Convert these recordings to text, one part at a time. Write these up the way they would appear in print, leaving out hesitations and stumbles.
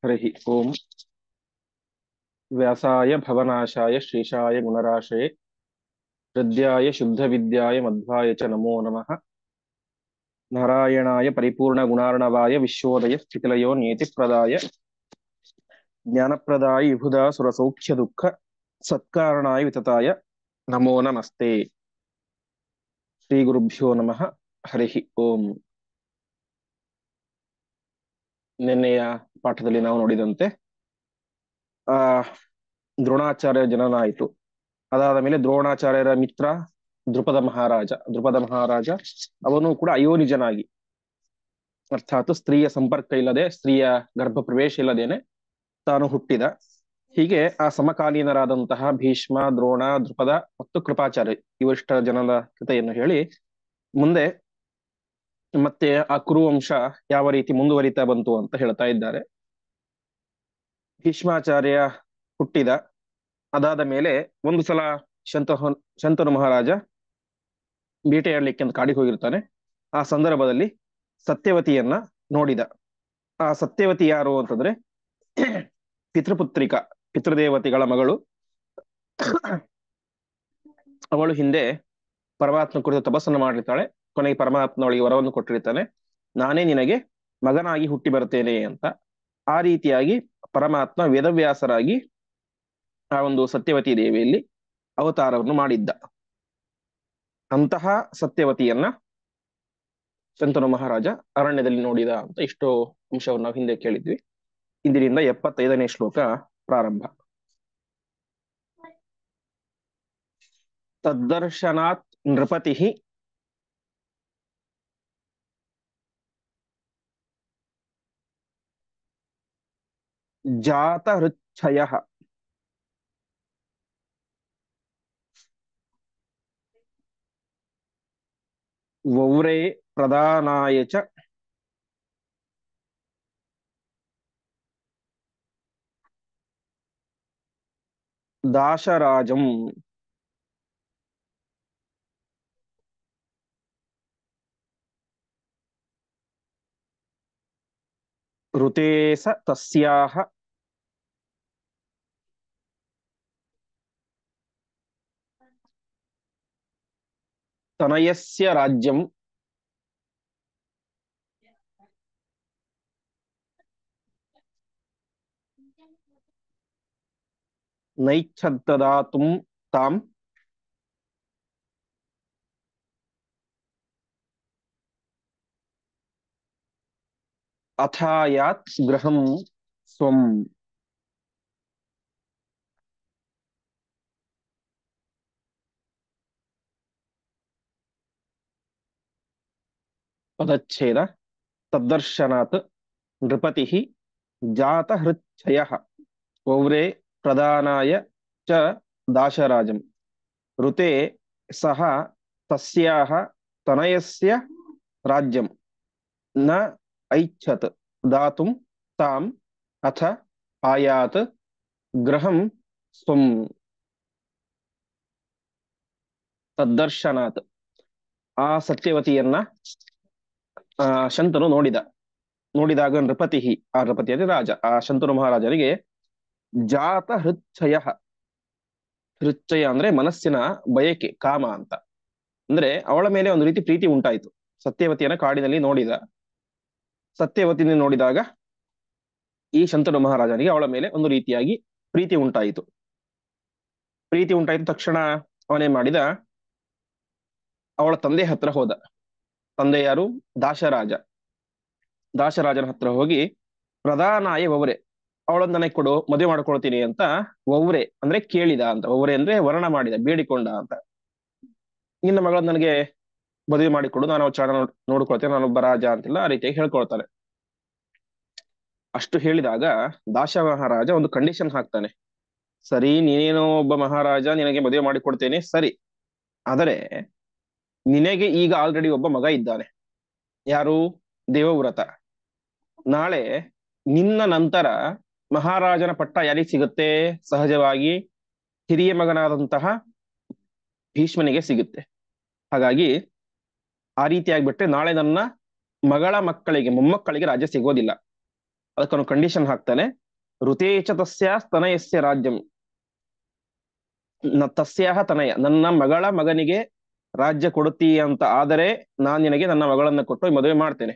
हरि ओम। व्यासाय भवनाशाय श्रीशाय गुणराशये हृद्याय शुद्धविद्याय मध्वाय च नमो नमः। नारायणाय परिपूर्णगुणार्णवाय विश्वोदय स्थितिलयो नियतिप्रदाय ज्ञानप्रदाय विबुधा सुरसौख्यदुःख सत्कारणाय वितताय नमो नमस्ते। ಶ್ರೀಗುರುಭ್ಯೋ ನಮಃ. ಹರಿ ಓಂ. ನಿನ್ನೆಯ ಪಾಠದಲ್ಲಿ ನಾವು ನೋಡಿದಂತೆ ಆ ದ್ರೋಣಾಚಾರ್ಯ ಜನನ ಆಯಿತು. ಅದಾದ ಮೇಲೆ ದ್ರೋಣಾಚಾರ್ಯರ ಮಿತ್ರ ದ್ರುಪದ ಮಹಾರಾಜ ಅವನು ಕೂಡ ಅಯೋನಿಜನಾಗಿ, ಅರ್ಥಾತ್ ಸ್ತ್ರೀಯ ಸಂಪರ್ಕ ಇಲ್ಲದೆ, ಸ್ತ್ರೀಯ ಗರ್ಭ ಪ್ರವೇಶ ಇಲ್ಲದೇನೆ ತಾನು ಹುಟ್ಟಿದ. ಹೀಗೆ ಆ ಸಮಕಾಲೀನರಾದಂತಹ ಭೀಷ್ಮ, ದ್ರೋಣ, ದ್ರುಪದ ಮತ್ತು ಕೃಪಾಚಾರ್ಯ ಇವಷ್ಟ ಜನದ ಕಥೆಯನ್ನು ಹೇಳಿ ಮುಂದೆ ಮತ್ತೆ ಆ ಕುರುವಂಶ ಯಾವ ರೀತಿ ಮುಂದುವರಿತಾ ಬಂತು ಅಂತ ಹೇಳ್ತಾ ಇದ್ದಾರೆ. ಭೀಷ್ಮಾಚಾರ್ಯ ಹುಟ್ಟಿದ. ಅದಾದ ಮೇಲೆ ಒಂದು ಸಲ ಶಂತನು ಮಹಾರಾಜ ಬೇಟೆಯಾಡ್ಲಿಕ್ಕೆ ಅಂತ ಕಾಡಿಗೆ ಹೋಗಿರ್ತಾನೆ. ಆ ಸಂದರ್ಭದಲ್ಲಿ ಸತ್ಯವತಿಯನ್ನ ನೋಡಿದ. ಆ ಸತ್ಯವತಿ ಯಾರು ಅಂತಂದ್ರೆ ಪಿತೃಪುತ್ರಿಕಾ, ಪಿತೃದೇವತೆಗಳ ಮಗಳು. ಅವಳು ಹಿಂದೆ ಪರಮಾತ್ಮ ಕುರಿತು ತಪಸ್ಸನ್ನು ಮಾಡಿರ್ತಾಳೆ. ಕೊನೆಗೆ ಪರಮಾತ್ಮ ಅವಳಿಗೆ ವರವನ್ನು ಕೊಟ್ಟಿರ್ತಾನೆ, ನಾನೇ ನಿನಗೆ ಮಗನಾಗಿ ಹುಟ್ಟಿ ಬರ್ತೇನೆ ಅಂತ. ಆ ರೀತಿಯಾಗಿ ಪರಮಾತ್ಮ ವೇದವ್ಯಾಸರಾಗಿ ಆ ಒಂದು ಸತ್ಯವತಿ ದೇವಿಯಲ್ಲಿ ಅವತಾರವನ್ನು ಮಾಡಿದ್ದ. ಅಂತಹ ಸತ್ಯವತಿಯನ್ನ ಶಂತನು ಮಹಾರಾಜ ಅರಣ್ಯದಲ್ಲಿ ನೋಡಿದ ಅಂತ ಇಷ್ಟು ಅಂಶವನ್ನು ನಾವು ಹಿಂದೆ ಕೇಳಿದ್ವಿ. ಇಂದಿನಿಂದ 75ನೇ ಶ್ಲೋಕ ಪ್ರಾರಂಭ. ತದ್ದರ್ಶನಾತ್ ನೃಪತಿ ಜಾತಹೃಚ್ಛಯ ವೌರೇ ಪ್ರಧಾನಾಯ ಚ ದಾಶರಾಜಂ. ಋತೆ ಸ ತಸ್ಯಾಹ ತನಯಸ್ಯ ರಾಜ್ಯಂ ನೈಚ್ಛದ್ದಾತುಂ ತಾಂ ಅಥಾಯಾತ್ ಗೃಹಂ ಸ್ವಂ. ಪದಚ್ಛೇದ. ತದ್ದರ್ಶನಾತ್ ನೃಪತಿ ಜಾತಹೃಚ್ಛಯ ವೌರೇ ಪ್ರಧಾನಾಯ ಚ ದಾಶರಾಜಂ. ಋತೆ ಸಹ ತಸ್ಯಾಹ ತನಯಸ್ಯ ರಾಜ್ಯಂ ನ ಐಚ್ಛತ್ ದಾತುಂ ತಾಂ ಅಥ ಆಯಾತ್ ಗೃಹಂ ಸ್ವಂ. ತದ್ದರ್ಶನಾತ್, ಆ ಸತ್ಯವತಿಯನ್ನ ಶಂತನು ನೋಡಿದಾಗ ನೃಪತಿ, ಆ ನೃಪತಿ ಅಂದ್ರೆ ರಾಜ, ಆ ಶಂತನು ಮಹಾರಾಜನಿಗೆ ಜಾತ ಹೃಚ್ಛಯ, ಹೃಚ್ಛಯ ಅಂದ್ರೆ ಮನಸ್ಸಿನ ಬಯಕೆ, ಕಾಮ ಅಂತ. ಅಂದ್ರೆ ಅವಳ ಮೇಲೆ ಒಂದು ರೀತಿ ಪ್ರೀತಿ ಉಂಟಾಯಿತು. ಸತ್ಯವತಿಯನ್ನ ಕಾಡಿನಲ್ಲಿ ನೋಡಿದ. ಸತ್ಯವತಿನ ನೋಡಿದಾಗ ಈ ಶಂತನು ಮಹಾರಾಜನಿಗೆ ಅವಳ ಮೇಲೆ ಒಂದು ರೀತಿಯಾಗಿ ಪ್ರೀತಿ ಉಂಟಾಯಿತು. ಪ್ರೀತಿ ಉಂಟಾಯಿತು ತಕ್ಷಣ ಅವನೇ ಮಾಡಿದ, ಅವಳ ತಂದೆ ಹತ್ರ ಹೋದ. ತಂದೆ ಯಾರು? ದಾಶರಾಜ. ದಾಶರಾಜನ ಹತ್ರ ಹೋಗಿ ಪ್ರಧಾನಾಯ ವೌರೆ, ಅವಳನ್ನ ನನಗೆ ಕೊಡು, ಮದುವೆ ಮಾಡ್ಕೊಳ್ತೀನಿ ಅಂತ ವೌರೆ ಅಂದ್ರೆ ಕೇಳಿದ ಅಂತ. ವೌರೆ ಅಂದ್ರೆ ವರ್ಣ ಮಾಡಿದ, ಬೇಡಿಕೊಂಡ ಅಂತ. ನಿನ್ನ ಮಗಳನ್ನ ನನಗೆ ಮದುವೆ ಮಾಡಿಕೊಡು, ನಾನು ಚೆನ್ನಾಗಿ ನೋಡ್ಕೊಳ್ತೇನೆ, ನಾನೊಬ್ಬ ರಾಜ ಅಂತಿಲ್ಲ, ಆ ರೀತಿಯಾಗಿ ಹೇಳ್ಕೊಳ್ತಾನೆ. ಅಷ್ಟು ಹೇಳಿದಾಗ ದಾಶ ಮಹಾರಾಜ ಒಂದು ಕಂಡೀಷನ್ ಹಾಕ್ತಾನೆ. ಸರಿ, ನೀನೇನೋ ಒಬ್ಬ ಮಹಾರಾಜ, ನಿನಗೆ ಮದುವೆ ಮಾಡಿಕೊಡ್ತೇನೆ ಸರಿ, ಆದರೆ ನಿನಗೆ ಈಗ ಆಲ್ರೆಡಿ ಒಬ್ಬ ಮಗ ಇದ್ದಾನೆ. ಯಾರು? ದೇವವ್ರತ. ನಾಳೆ ನಿನ್ನ ನಂತರ ಮಹಾರಾಜನ ಪಟ್ಟ ಯಾರಿಗೆ ಸಿಗುತ್ತೆ? ಸಹಜವಾಗಿ ಹಿರಿಯ ಮಗನಾದಂತಹ ಭೀಷ್ಮನಿಗೆ ಸಿಗುತ್ತೆ. ಹಾಗಾಗಿ ಆ ರೀತಿ ಆಗ್ಬಿಟ್ರೆ ನಾಳೆ ನನ್ನ ಮಗಳ ಮಕ್ಕಳಿಗೆ, ಮೊಮ್ಮಕ್ಕಳಿಗೆ ರಾಜ್ಯ ಸಿಗೋದಿಲ್ಲ. ಅದಕ್ಕವನು ಕಂಡೀಷನ್ ಹಾಕ್ತಾನೆ. ಋತೇಚ ತಸ್ಯ ತನಯಸ್ಯ ರಾಜ್ಯಂ ತಸ್ಯಾಹ ತನಯ, ನನ್ನ ಮಗಳ ಮಗನಿಗೆ ರಾಜ್ಯ ಕೊಡುತ್ತೀ ಅಂತ ಆದರೆ ನಾನು ನಿನಗೆ ನನ್ನ ಮಗಳನ್ನ ಕೊಟ್ಟು ಮದುವೆ ಮಾಡ್ತೇನೆ,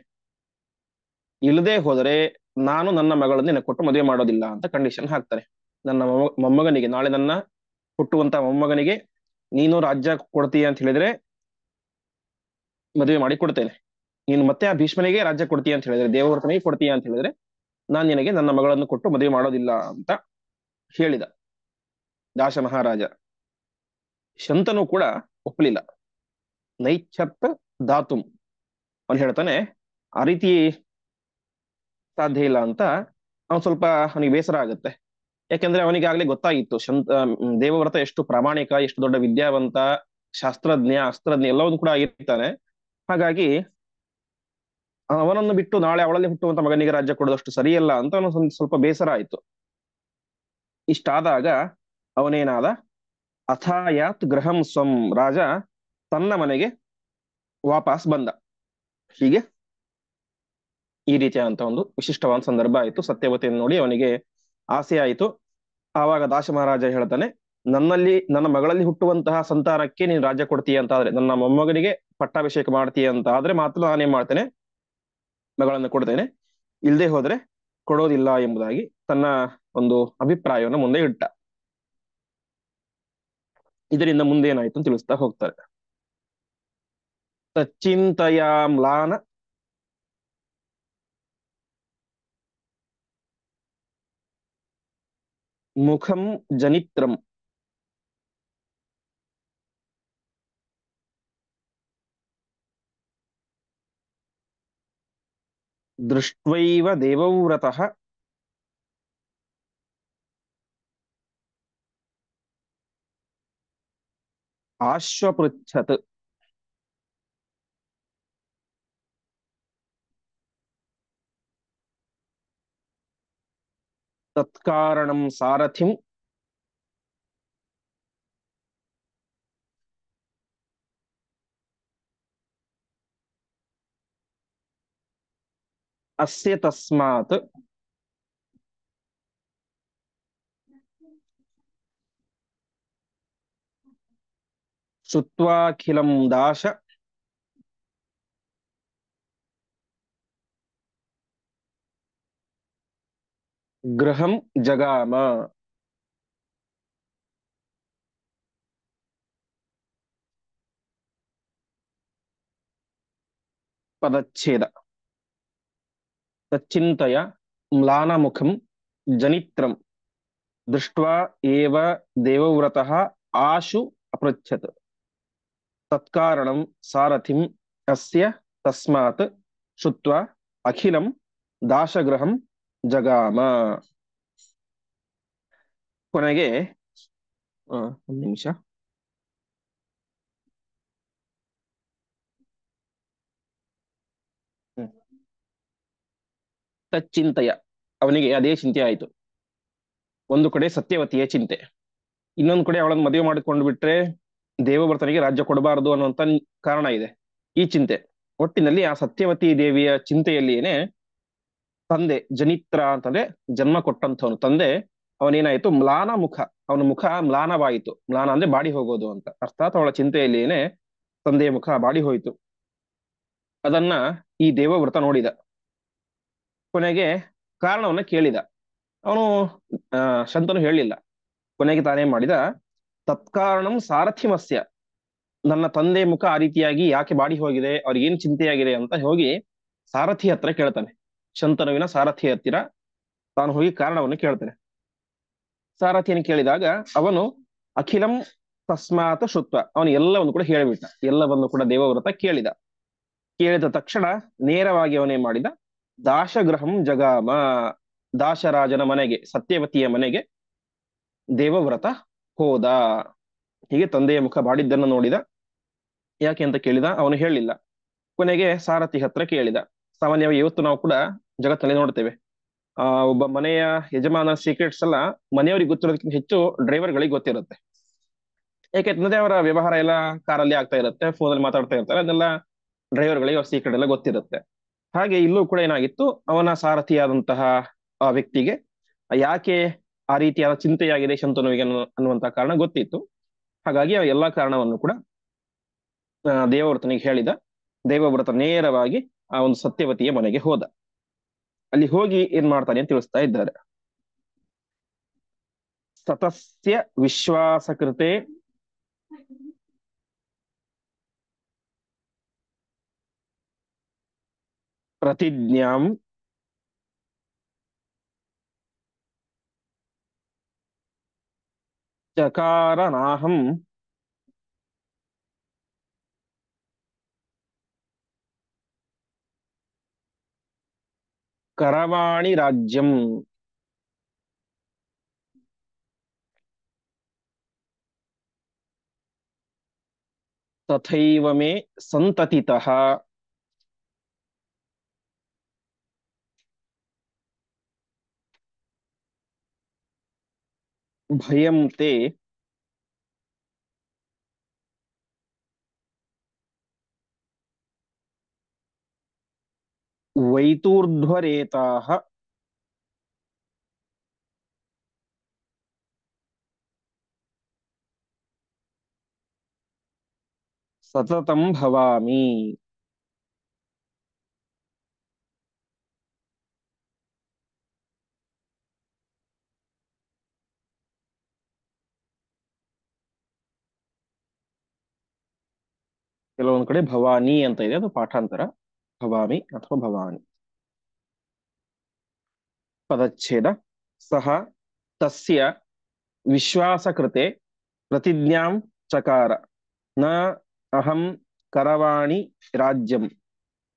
ಇಲ್ಲದೆ ಹೋದರೆ ನಾನು ನನ್ನ ಮಗಳನ್ನು ನಿನಗೆ ಕೊಟ್ಟು ಮದುವೆ ಮಾಡೋದಿಲ್ಲ ಅಂತ ಕಂಡೀಷನ್ ಹಾಕ್ತಾರೆ. ನನ್ನ ಮೊಮ್ಮಗನಿಗೆ, ನಾಳೆ ನನ್ನ ಹುಟ್ಟುವಂತ ಮೊಮ್ಮಗನಿಗೆ ನೀನು ರಾಜ್ಯ ಕೊಡ್ತೀಯ ಅಂತ ಹೇಳಿದ್ರೆ ಮದುವೆ ಮಾಡಿ ಕೊಡ್ತೇನೆ, ನೀನು ಮತ್ತೆ ಆ ಭೀಷ್ಮನಿಗೆ ರಾಜ್ಯ ಕೊಡ್ತೀಯ ಅಂತ ಹೇಳಿದ್ರೆ, ದೇವವ್ರತನಿಗೆ ಕೊಡ್ತೀಯ ಅಂತ ಹೇಳಿದ್ರೆ ನಾನು ನಿನಗೆ ನನ್ನ ಮಗಳನ್ನು ಕೊಟ್ಟು ಮದುವೆ ಮಾಡೋದಿಲ್ಲ ಅಂತ ಹೇಳಿದ ದಾಶ ಮಹಾರಾಜ. ಶಂತನು ಕೂಡ ಒಪ್ಪಲಿಲ್ಲ. ನೈಚ್ಛತ್ ಧಾತುಂ, ಅವನು ಹೇಳ್ತಾನೆ ಆ ರೀತಿ ಸಾಧ್ಯ ಇಲ್ಲ ಅಂತ. ಅವನು ಸ್ವಲ್ಪ ಅವನಿಗೆ ಬೇಸರ ಆಗುತ್ತೆ. ಯಾಕೆಂದ್ರೆ ಅವನಿಗಾಗ್ಲೇ ಗೊತ್ತಾಗಿತ್ತು ದೇವವ್ರತ ಎಷ್ಟು ಪ್ರಾಮಾಣಿಕ, ಎಷ್ಟು ದೊಡ್ಡ ವಿದ್ಯಾವಂತ, ಶಾಸ್ತ್ರಜ್ಞ, ಅಸ್ತ್ರಜ್ಞ ಎಲ್ಲವನ್ನು ಕೂಡ ಆಗಿರ್ತಾನೆ. ಹಾಗಾಗಿ ಅವನನ್ನು ಬಿಟ್ಟು ನಾಳೆ ಅವಳಲ್ಲಿ ಹುಟ್ಟುವಂತ ಮಗನಿಗೆ ರಾಜ್ಯ ಕೊಡೋದಷ್ಟು ಸರಿಯಲ್ಲ ಅಂತ ಅವನು ಸ್ವಲ್ಪ ಬೇಸರ ಆಯ್ತು. ಇಷ್ಟಾದಾಗ ಅವನೇನಾದ, ಅಥಾಯಾತ್ ಗೃಹಂ ಸ್ವಂ, ರಾಜ ತನ್ನ ಮನೆಗೆ ವಾಪಸ್ ಬಂದ. ಹೀಗೆ ಈ ರೀತಿಯಾದಂತ ಒಂದು ವಿಶಿಷ್ಟವಾದ ಸಂದರ್ಭ ಆಯಿತು. ಸತ್ಯವತಿಯನ್ನು ನೋಡಿ ಅವನಿಗೆ ಆಸೆ ಆಯಿತು. ಆವಾಗ ದಾಶ ಮಹಾರಾಜ ಹೇಳ್ತಾನೆ, ನನ್ನ ಮಗಳಲ್ಲಿ ಹುಟ್ಟುವಂತಹ ಸಂತಾನಕ್ಕೆ ನೀನು ರಾಜ್ಯ ಕೊಡ್ತೀಯ ಅಂತ ಆದ್ರೆ, ನನ್ನ ಮೊಮ್ಮಗನಿಗೆ ಪಟ್ಟಾಭಿಷೇಕ ಮಾಡ್ತೀಯ ಅಂತ ಆದ್ರೆ ಮಾತ್ರ ನಾನೇನ್ ಮಾಡ್ತೇನೆ, ಮಗಳನ್ನು ಕೊಡ್ತೇನೆ, ಇಲ್ಲದೆ ಹೋದ್ರೆ ಕೊಡೋದಿಲ್ಲ ಎಂಬುದಾಗಿ ತನ್ನ ಒಂದು ಅಭಿಪ್ರಾಯವನ್ನು ಮುಂದೆ ಇಟ್ಟ. ಇದರಿಂದ ಮುಂದೆ ಏನಾಯ್ತು ಅಂತ ತಿಳಿಸ್ತಾ ಹೋಗ್ತಾರೆ. ತಚ್ಚಿಂತಯಾಮ್ಲಾನ ಮುಖಂ ಜನಿತ್ರಂ ದೃಷ್ಟ್ವೈವ ದೇವವ್ರತಃ ಆಶ್ವಪೃಚ್ಛತ್. ತತ್ಕಾರಣಂ ಸಾರಥಿಂ ಅಸ್ಯ ತಸ್ಮಾತ್ ಶ್ರುತ್ವಾಖಿಲಂ ದಾಶ ಗೃಹಂ ಜಗಾಮ. ಪದಚ್ಛೇದ. ತಚ್ಚಿಂತಯ ಮ್ಲಾನಮುಖಂ ಜನಿತ್ರಂ ದೃಷ್ಟ್ವಾ ಏವ ದೇವವ್ರತಃ ಆಶು ಅಪೃಚ್ಛತ್. ತತ್ಕಾರಣಂ ಸಾರಥಿಂ ಅಸ್ಯ ತಸ್ಮಾತ್ ಶುತ್ವ ಅಖಿಲಂ ದಾಶಗೃಹಂ ಜಗಾಮ. ಕೊನೆಗೆ ಒಂದು ನಿಮಿಷ. ತಚ್ಚಿಂತಯ, ಅವನಿಗೆ ಅದೇ ಚಿಂತೆ ಆಯಿತು. ಒಂದು ಕಡೆ ಸತ್ಯವತಿಯ ಚಿಂತೆ, ಇನ್ನೊಂದು ಕಡೆ ಅವಳನ್ನು ಮದುವೆ ಮಾಡಿಕೊಂಡು ಬಿಟ್ರೆ ದೇವವ್ರತನಿಗೆ ರಾಜ್ಯ ಕೊಡಬಾರದು ಅನ್ನುವಂತ ಕಾರಣ ಇದೆ, ಈ ಚಿಂತೆ. ಒಟ್ಟಿನಲ್ಲಿ ಆ ಸತ್ಯವತಿ ದೇವಿಯ ಚಿಂತೆಯಲ್ಲಿಯೇನೆ ತಂದೆ ಜನಿತ್ರ ಅಂತಂದ್ರೆ ಜನ್ಮ ಕೊಟ್ಟಂತವನು ತಂದೆ, ಅವನೇನಾಯ್ತು, ಮ್ಲಾನ ಮುಖ, ಅವನ ಮುಖ ಮ್ಲಾನವಾಯಿತು. ಮ್ಲಾನ ಅಂದ್ರೆ ಬಾಡಿ ಹೋಗೋದು ಅಂತ, ಅರ್ಥಾತ್ ಅವಳ ಚಿಂತೆಯಲ್ಲಿಯೇನೆ ತಂದೆಯ ಮುಖ ಬಾಡಿ ಹೋಯಿತು. ಅದನ್ನ ಈ ದೇವವ್ರತ ನೋಡಿದ. ಕೊನೆಗೆ ಕಾರಣವನ್ನ ಕೇಳಿದ. ಅವನು ಶಂತನು ಹೇಳಿಲ್ಲ. ಕೊನೆಗೆ ತಾನೇ ಮಾಡಿದ, ತತ್ಕಾರಣಂ ಸಾರಥಿಮಸ್ಯ, ನನ್ನ ತಂದೆ ಮುಖ ಆ ರೀತಿಯಾಗಿ ಯಾಕೆ ಬಾಡಿ ಹೋಗಿದೆ, ಅವ್ರಿಗೆ ಏನ್ ಚಿಂತೆಯಾಗಿದೆ ಅಂತ ಹೋಗಿ ಸಾರಥಿ ಹತ್ರ ಕೇಳ್ತಾನೆ. ಶಂತನುವಿನ ಸಾರಥಿ ಹತ್ತಿರ ತಾನು ಹೋಗಿ ಕಾರಣವನ್ನು ಕೇಳ್ತಾನೆ. ಸಾರಥಿಯನ್ನು ಕೇಳಿದಾಗ ಅವನು ಅಖಿಲಂ ತಸ್ಮಾತ್ ಶುತ್ವ, ಅವನು ಎಲ್ಲವನ್ನು ಕೂಡ ಹೇಳಿಬಿಟ್ಟ. ಎಲ್ಲವನ್ನು ಕೂಡ ದೇವವ್ರತ ಕೇಳಿದ. ಕೇಳಿದ ತಕ್ಷಣ ನೇರವಾಗಿ ಅವನೇನ್ ಮಾಡಿದ, ದಾಶಗೃಹಂ ಜಗಾಮ, ದಾಶರಾಜನ ಮನೆಗೆ, ಸತ್ಯವತಿಯ ಮನೆಗೆ ದೇವವ್ರತ ಹೋದ. ಹೀಗೆ ತಂದೆಯ ಮುಖ ಬಾಡಿದ್ದನ್ನು ನೋಡಿದ. ಯಾಕೆ ಅಂತ ಕೇಳಿದ, ಅವನು ಹೇಳಿಲ್ಲ. ಕೊನೆಗೆ ಸಾರಥಿ ಹತ್ರ ಕೇಳಿದ. ಸಾಮಾನ್ಯವಾಗಿ ಇವತ್ತು ನಾವು ಕೂಡ ಜಗತ್ತಿನಲ್ಲಿ ನೋಡ್ತೇವೆ, ಒಬ್ಬ ಮನೆಯ ಯಜಮಾನ ಸೀಕ್ರೆಟ್ಸ್ ಎಲ್ಲ ಮನೆಯವರಿಗೆ ಗೊತ್ತಿರೋದಕ್ಕಿಂತ ಹೆಚ್ಚು ಡ್ರೈವರ್ಗಳಿಗೆ ಗೊತ್ತಿರುತ್ತೆ. ಯಾಕೆಂದ್ರೆ ಅವರ ವ್ಯವಹಾರ ಎಲ್ಲ ಕಾರಲ್ಲಿ ಆಗ್ತಾ ಇರುತ್ತೆ, ಫೋನಲ್ಲಿ ಮಾತಾಡ್ತಾ ಇರ್ತಾರೆ, ಅದೆಲ್ಲ ಡ್ರೈವರ್ಗಳಿಗೆ ಅವ್ರ ಸೀಕ್ರೆಟ್ ಎಲ್ಲ ಗೊತ್ತಿರುತ್ತೆ. ಹಾಗೆ ಇಲ್ಲೂ ಕೂಡ ಏನಾಗಿತ್ತು, ಅವನ ಸಾರಥಿಯಾದಂತಹ ಆ ವ್ಯಕ್ತಿಗೆ ಯಾಕೆ ಆ ರೀತಿಯಾದ ಚಿಂತೆಯಾಗಿದೆ ಶಂತನುವಿಗೆ ಅನ್ನುವಂತ ಕಾರಣ ಗೊತ್ತಿತ್ತು. ಹಾಗಾಗಿ ಆ ಎಲ್ಲಾ ಕಾರಣವನ್ನು ಕೂಡ ದೇವವ್ರತನಿಗೆ ಹೇಳಿದ. ದೇವವ್ರತ ನೇರವಾಗಿ ಆ ಒಂದು ಸತ್ಯವತಿಯ ಮನೆಗೆ ಹೋದ. ಅಲ್ಲಿ ಹೋಗಿ ಏನ್ ಮಾಡ್ತಾನೆ ಅಂತ ತಿಳಿಸ್ತಾ ಇದ್ದಾರೆ. ಸತಸ್ಯ ವಿಶ್ವಾಸಕೃತೆ ಪ್ರತಿಜ್ಞಾಂ ಚಕಾರನಾಹಂ ಕರವಾಣಿ ರಾಜ್ಯಂ ತಥೈವ ಮೇ ಸಂತತಿತಃ ಭಯಂ ತೇ ವೈತೂರ್ಧ್ವರೇತಾಃ ಸತತಂ ಭವಾಮಿ. ಕೆಲವೊಂದು ಕಡೆ ಭವಾನಿ ಅಂತ ಇದೆ, ಅದು ಪಾಠಾಂತರ. ಭವಾಮಿ ಅಥವಾ ಭವಾನಿ. ಪದಚ್ಛೇದ. ಸಹ ತಸ್ಯ ವಿಶ್ವಾಸಕೃತೆ ಪ್ರತಿಜ್ಞಾಂ ಚಕಾರ ನ ಅಹಂ ಕರವಾಣಿ ರಾಜ್ಯಂ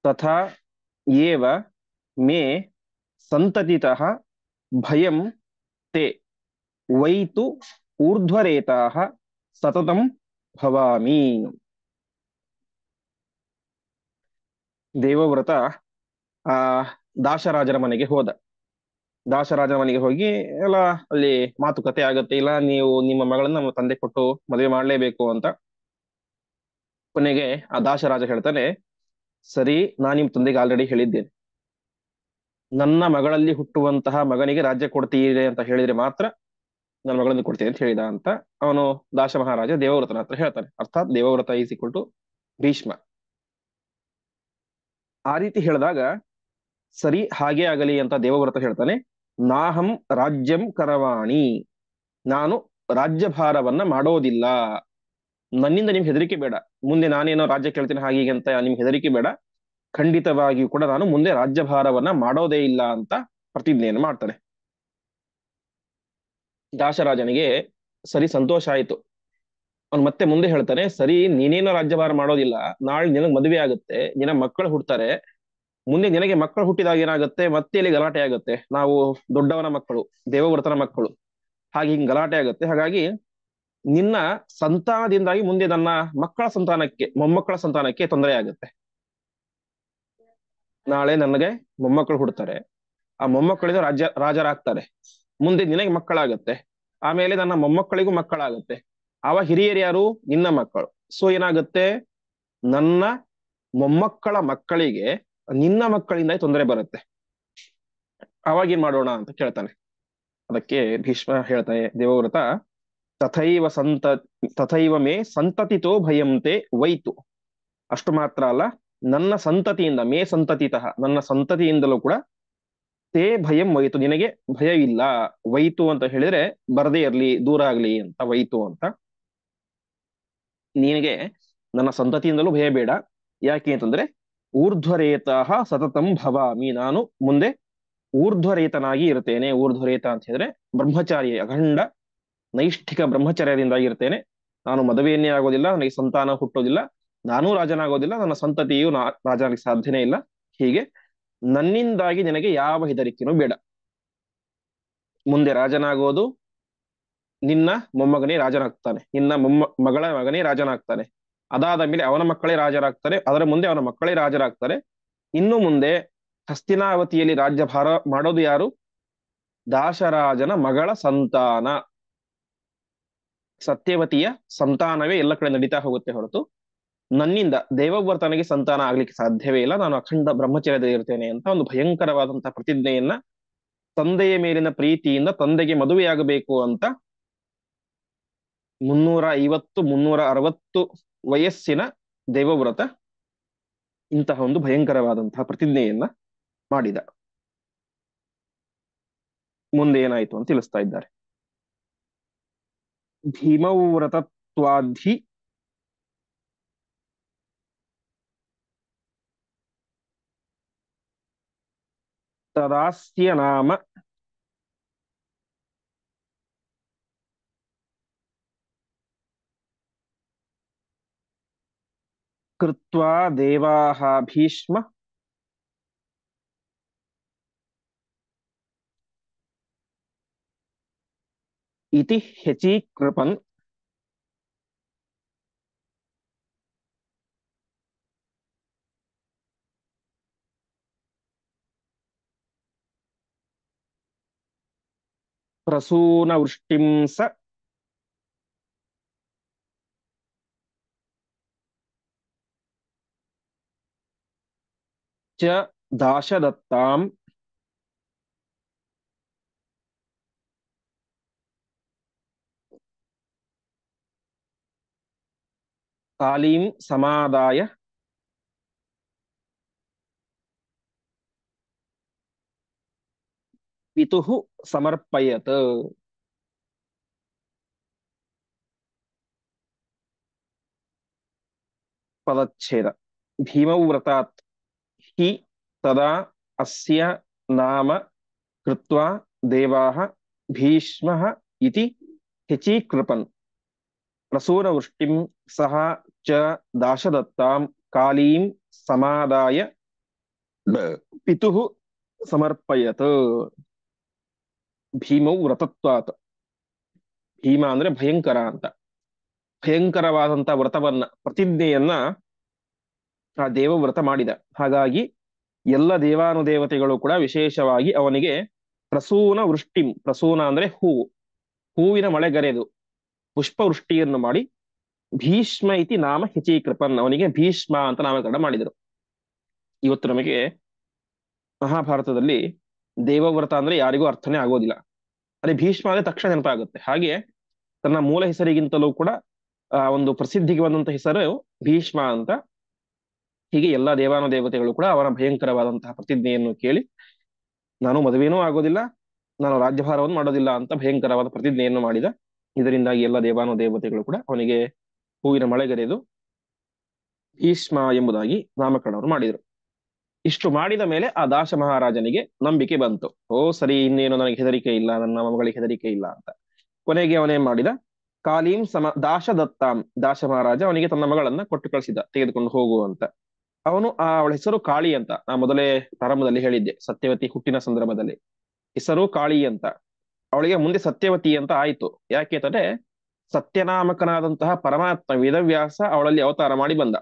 ತಥಾ ಏವ ಮೇ ಸಂತತಿತಃ ಭಯಂ ತೇ ವೈತು ಊರ್ಧ್ವರೇತಾಃ ಸತತಂ ಭವಾಮಿ. ದೇವವ್ರತ ಆ ದಾಸರಾಜರ ಮನೆಗೆ ಹೋದ. ದಾಸರಾಜರ ಮನೆಗೆ ಹೋಗಿ ಎಲ್ಲ ಅಲ್ಲಿ ಮಾತುಕತೆ ಆಗತ್ತೆ. ಇಲ್ಲ, ನೀವು ನಿಮ್ಮ ಮಗಳನ್ನ ನಮ್ಮ ತಂದೆ ಕೊಟ್ಟು ಮದುವೆ ಮಾಡ್ಲೇಬೇಕು ಅಂತ. ಕೊನೆಗೆ ಆ ದಾಸರಾಜ ಹೇಳ್ತಾನೆ, ಸರಿ, ನಾನು ನಿಮ್ ತಂದೆಗೆ ಆಲ್ರೆಡಿ ಹೇಳಿದ್ದೇನೆ, ನನ್ನ ಮಗಳಲ್ಲಿ ಹುಟ್ಟುವಂತಹ ಮಗನಿಗೆ ರಾಜ್ಯ ಕೊಡ್ತೀರಿ ಅಂತ ಹೇಳಿದ್ರೆ ಮಾತ್ರ ನನ್ನ ಮಗಳನ್ನು ಕೊಡ್ತೀನಿ ಅಂತ ಹೇಳಿದ ಅಂತ ಅವನು ದಾಶ ಮಹಾರಾಜ ದೇವವ್ರತನ ಹತ್ರ ಹೇಳ್ತಾನೆ. ಅರ್ಥಾತ್ Devavrata is equal to Bhishma. ಆ ರೀತಿ ಹೇಳಿದಾಗ ಸರಿ, ಹಾಗೆ ಆಗಲಿ ಅಂತ ದೇವವ್ರತ ಹೇಳ್ತಾನೆ. ನಾಹಂ ರಾಜ್ಯಂ ಕರವಾಣಿ, ನಾನು ರಾಜ್ಯಭಾರವನ್ನ ಮಾಡೋದಿಲ್ಲ. ನನ್ನಿಂದ ನಿಮ್ಗೆ ಹೆದರಿಕೆ ಬೇಡ. ಮುಂದೆ ನಾನೇನೋ ರಾಜ್ಯ ಕೇಳ್ತೀನಿ ಹಾಗೆ ಹೀಗೆ ಅಂತ ನಿಮ್ಗೆ ಹೆದರಿಕೆ ಬೇಡ. ಖಂಡಿತವಾಗಿಯೂ ಕೂಡ ನಾನು ಮುಂದೆ ರಾಜ್ಯಭಾರವನ್ನ ಮಾಡೋದೇ ಇಲ್ಲ ಅಂತ ಪ್ರತಿಜ್ಞೆಯನ್ನು ಮಾಡ್ತಾನೆ. ದಾಸರಾಜನಿಗೆ ಸರಿ, ಸಂತೋಷ ಆಯ್ತು. ಅವ್ನು ಮತ್ತೆ ಮುಂದೆ ಹೇಳ್ತಾನೆ, ಸರಿ, ನೀನೇನೋ ರಾಜ್ಯಭಾರ ಮಾಡೋದಿಲ್ಲ, ನಾಳೆ ನಿನಗೆ ಮದುವೆ ಆಗುತ್ತೆ, ನಿನ್ನ ಮಕ್ಕಳು ಹುಡ್ತಾರೆ, ಮುಂದೆ ನಿನಗೆ ಮಕ್ಕಳು ಹುಟ್ಟಿದಾಗ ಏನಾಗುತ್ತೆ, ಮತ್ತೆ ಇಲ್ಲಿ ಗಲಾಟೆ ಆಗುತ್ತೆ. ನಾವು ದೊಡ್ಡವನ ಮಕ್ಕಳು, ದೇವವ್ರತನ ಮಕ್ಕಳು, ಹಾಗೆ ಹಿಂಗ್ ಗಲಾಟೆ ಆಗುತ್ತೆ. ಹಾಗಾಗಿ ನಿನ್ನ ಸಂತಾನದಿಂದಾಗಿ ಮುಂದೆ ನನ್ನ ಮಕ್ಕಳ ಸಂತಾನಕ್ಕೆ, ಮೊಮ್ಮಕ್ಕಳ ಸಂತಾನಕ್ಕೆ ತೊಂದರೆ ಆಗುತ್ತೆ. ನಾಳೆ ನನಗೆ ಮೊಮ್ಮಕ್ಕಳು ಹುಡ್ತಾರೆ, ಆ ಮೊಮ್ಮಕ್ಕಳಿಂದ ರಾಜರಾಗ್ತಾರೆ, ಮುಂದೆ ನಿನಗೆ ಮಕ್ಕಳಾಗತ್ತೆ, ಆಮೇಲೆ ನನ್ನ ಮೊಮ್ಮಕ್ಕಳಿಗೂ ಮಕ್ಕಳಾಗತ್ತೆ. ಆವ ಹಿರಿಯರು ಯಾರು? ನಿನ್ನ ಮಕ್ಕಳು. ಸೊ ಏನಾಗುತ್ತೆ, ನನ್ನ ಮೊಮ್ಮಕ್ಕಳ ಮಕ್ಕಳಿಗೆ ನಿನ್ನ ಮಕ್ಕಳಿಂದ ತೊಂದರೆ ಬರುತ್ತೆ. ಅವಾಗ ಏನ್ ಮಾಡೋಣ ಅಂತ ಕೇಳ್ತಾನೆ. ಅದಕ್ಕೆ ಭೀಷ್ಮ ಹೇಳ್ತಾನೆ, ದೇವವ್ರತ, ತಥೈವ ಮೇ ಸಂತತಿತೋ ಭಯಂತೆ ವೈತು. ಅಷ್ಟು ಮಾತ್ರ ಅಲ್ಲ, ನನ್ನ ಸಂತತಿಯಿಂದ, ಮೇ ಸಂತತಿತಃ, ನನ್ನ ಸಂತತಿಯಿಂದಲೂ ಕೂಡ ತೇ ಭಯಂ ವೈತು, ನಿನಗೆ ಭಯವಿಲ್ಲ. ವೈತು ಅಂತ ಹೇಳಿದ್ರೆ ಬರದೇ ಇರ್ಲಿ, ದೂರ ಆಗ್ಲಿ ಅಂತ ವೈತು ಅಂತ. ನಿನಗೆ ನನ್ನ ಸಂತತಿಯಿಂದಲೂ ಭಯ ಬೇಡ. ಯಾಕೆ ಅಂತಂದ್ರೆ ಊರ್ಧ್ವರೇತಃ ಸತತಂ ಭವಾಮಿ, ನಾನು ಮುಂದೆ ಊರ್ಧ್ವರೇತನಾಗಿ ಇರ್ತೇನೆ. ಊರ್ಧ್ವರೇತ ಅಂತ ಹೇಳಿದ್ರೆ ಬ್ರಹ್ಮಚಾರಿ, ಅಖಂಡ ನೈಷ್ಠಿಕ ಬ್ರಹ್ಮಚರ್ಯದಿಂದಾಗಿ ಇರ್ತೇನೆ. ನಾನು ಮದುವೆಯನ್ನೇ ಆಗೋದಿಲ್ಲ, ನನಗೆ ಸಂತಾನ ಹುಟ್ಟೋದಿಲ್ಲ, ನಾನೂ ರಾಜನಾಗೋದಿಲ್ಲ, ನನ್ನ ಸಂತತಿಯು ರಾಜನಾಗಿ ಸಾಧ್ಯನೇ ಇಲ್ಲ. ಹೀಗೆ ನನ್ನಿಂದಾಗಿ ನಿನಗೆ ಯಾವ ಹೆದರಿಕೆನೂ ಬೇಡ. ಮುಂದೆ ರಾಜನಾಗೋದು ನಿನ್ನ ಮೊಮ್ಮಗನೇ ರಾಜನಾಗ್ತಾನೆ, ನಿನ್ನ ಮಗಳ ಮಗನೇ ರಾಜನಾಗ್ತಾನೆ. ಅದಾದ ಮೇಲೆ ಅವನ ಮಕ್ಕಳೇ ರಾಜರಾಗ್ತಾರೆ, ಅದರ ಮುಂದೆ ಅವನ ಮಕ್ಕಳೇ ರಾಜರಾಗ್ತಾರೆ. ಇನ್ನು ಮುಂದೆ ಹಸ್ತಿನಾವತಿಯಲ್ಲಿ ರಾಜ್ಯಭಾರ ಮಾಡೋದು ಯಾರು? ದಾಶರಾಜನ ಮಗಳ ಸಂತಾನ. ಸತ್ಯವತಿಯ ಸಂತಾನವೇ ಎಲ್ಲ ಕಡೆ ನಡೀತಾ ಹೋಗುತ್ತೆ ಹೊರತು ನನ್ನಿಂದ ದೇವವ್ರತನಿಗೆ ಸಂತಾನ ಆಗ್ಲಿಕ್ಕೆ ಸಾಧ್ಯವೇ ಇಲ್ಲ. ನಾನು ಅಖಂಡ ಬ್ರಹ್ಮಚರ್ಯದಲ್ಲಿ ಇರ್ತೇನೆ ಅಂತ ಒಂದು ಭಯಂಕರವಾದಂತಹ ಪ್ರತಿಜ್ಞೆಯನ್ನ ತಂದೆಯ ಮೇಲಿನ ಪ್ರೀತಿಯಿಂದ ತಂದೆಗೆ ಮದುವೆಯಾಗಬೇಕು ಅಂತ 350 360 ವಯಸ್ಸಿನ ದೇವವ್ರತ ಇಂತಹ ಒಂದು ಭಯಂಕರವಾದಂತಹ ಪ್ರತಿಜ್ಞೆಯನ್ನ ಮಾಡಿದ. ಮುಂದೆ ಏನಾಯಿತು ಅಂತ ತಿಳಿಸ್ತಾ ಇದ್ದಾರೆ. ಭೀಮವ್ರತತ್ವಾಧಿ ತದಾಸ್ಯ ನಾಮ ಕೃತ್ವಾ ದೇವಾಃ ಭೀಷ್ಮ ಇತಿ ಹೆಚ್ಚೀಕೃಪನ್ ಪ್ರಸೂನವೃಷ್ಟಿಂ ಸ ಚ ದಾಶದತ್ತಾಂ ಕಾಲೀಂ ಸಮಾದಾಯ ಪಿತುಃ ಸಮರ್ಪಯತ್. ಪದಚ್ಛೇದ. ಭೀಮವ್ರತಾತ್ ಹಿ ತದಾ ಅಸ್ಯ ನಾಮ ಕೃತ್ವಾ ದೇವಾಃ ಭೀಷ್ಮಃ ಇತಿ ಹೆಚ್ಚೀಕೃಪನ್ ಪ್ರಸೂನವೃಷ್ಟಿಂ ಸಹ ಚ ದಾಶದತ್ತಾಂ ಕಾಲೀಂ ಸಮಾದಾಯ ಪಿತುಃ ಸಮರ್ಪಯತ್. ಭೀಮೌ ವ್ರತತ್ವಾತ್. ಭೀಮ ಅಂದ್ರೆ ಭಯಂಕರ ಅಂತ. ಭಯಂಕರವಾದಂತ ವ್ರತವನ್ನ ಪ್ರತಿಜ್ಞೆಯನ್ನ ಆ ದೇವವ್ರತ ಮಾಡಿದ. ಹಾಗಾಗಿ ಎಲ್ಲ ದೇವಾನುದೇವತೆಗಳು ಕೂಡ ವಿಶೇಷವಾಗಿ ಅವನಿಗೆ ಪ್ರಸೂನ ವೃಷ್ಟಿಂ, ಪ್ರಸೂನ ಅಂದ್ರೆ ಹೂವು, ಹೂವಿನ ಮಳೆಗರೆದು ಪುಷ್ಪವೃಷ್ಟಿಯನ್ನು ಮಾಡಿ ಭೀಷ್ಮ ಇತಿ ನಾಮ ಹೆಚ್ಚೀಕೃಪನ್, ಅವನಿಗೆ ಭೀಷ್ಮ ಅಂತ ನಾಮಕರಣ ಮಾಡಿದರು. ಇವತ್ತು ನಮಗೆ ಮಹಾಭಾರತದಲ್ಲಿ ದೇವವ್ರತ ಅಂದ್ರೆ ಯಾರಿಗೂ ಅರ್ಥನೇ ಆಗೋದಿಲ್ಲ. ಅದೇ ಭೀಷ್ಮ ಅಂದ್ರೆ ತಕ್ಷಣ ನೆನಪಾಗುತ್ತೆ. ಹಾಗೆ ತನ್ನ ಮೂಲ ಹೆಸರಿಗಿಂತಲೂ ಕೂಡ ಒಂದು ಪ್ರಸಿದ್ಧಿಗೆ ಬಂದಂತ ಹೆಸರು ಭೀಷ್ಮ ಅಂತ. ಹೀಗೆ ಎಲ್ಲಾ ದೇವಾನುದೇವತೆಗಳು ಕೂಡ ಅವನ ಭಯಂಕರವಾದಂತಹ ಪ್ರತಿಜ್ಞೆಯನ್ನು ಕೇಳಿ ನಾನು ಮದುವೆನೂ ಆಗೋದಿಲ್ಲ, ನಾನು ರಾಜ್ಯಭಾರವನ್ನು ಮಾಡೋದಿಲ್ಲ ಅಂತ ಭಯಂಕರವಾದ ಪ್ರತಿಜ್ಞೆಯನ್ನು ಮಾಡಿದ. ಇದರಿಂದಾಗಿ ಎಲ್ಲ ದೇವಾನುದೇವತೆಗಳು ಕೂಡ ಅವನಿಗೆ ಹೂವಿನ ಮಳೆಗರೆದು ಭೀಷ್ಮ ಎಂಬುದಾಗಿ ನಾಮಕರಣವನ್ನು ಮಾಡಿದರು. ಇಷ್ಟು ಮಾಡಿದ ಮೇಲೆ ಆ ದಾಶ ಮಹಾರಾಜನಿಗೆ ನಂಬಿಕೆ ಬಂತು. ಓ ಸರಿ, ಇನ್ನೇನು ನನಗೆ ಹೆದರಿಕೆ ಇಲ್ಲ, ನನ್ನ ಮಗಳಿಗೆ ಹೆದರಿಕೆ ಇಲ್ಲ ಅಂತ. ಕೊನೆಗೆ ಅವನೇನ್ ಮಾಡಿದ, ಕಾಲೀಂ ದಾಶ ದತ್ತಾಂ, ದಾಶ ಮಹಾರಾಜ ಅವನಿಗೆ ತನ್ನ ಮಗಳನ್ನ ಕೊಟ್ಟು ಕಳಿಸಿದ, ತೆಗೆದುಕೊಂಡು ಹೋಗು ಅಂತ. ಅವನು ಅವಳ ಹೆಸರು ಕಾಳಿ ಅಂತ ನಾ ಮೊದಲೇ ಪ್ರಾರಂಭದಲ್ಲಿ ಹೇಳಿದ್ದೆ, ಸತ್ಯವತಿ ಹುಟ್ಟಿನ ಸಂದರ್ಭದಲ್ಲಿ ಹೆಸರು ಕಾಳಿ ಅಂತ. ಅವಳಿಗೆ ಮುಂದೆ ಸತ್ಯವತಿ ಅಂತ ಆಯ್ತು. ಯಾಕೆ ಅಂತಂದ್ರೆ ಸತ್ಯನಾಮಕನಾದಂತಹ ಪರಮಾತ್ಮ ವೇದವ್ಯಾಸ ಅವಳಲ್ಲಿ ಅವತಾರ ಮಾಡಿ ಬಂದ.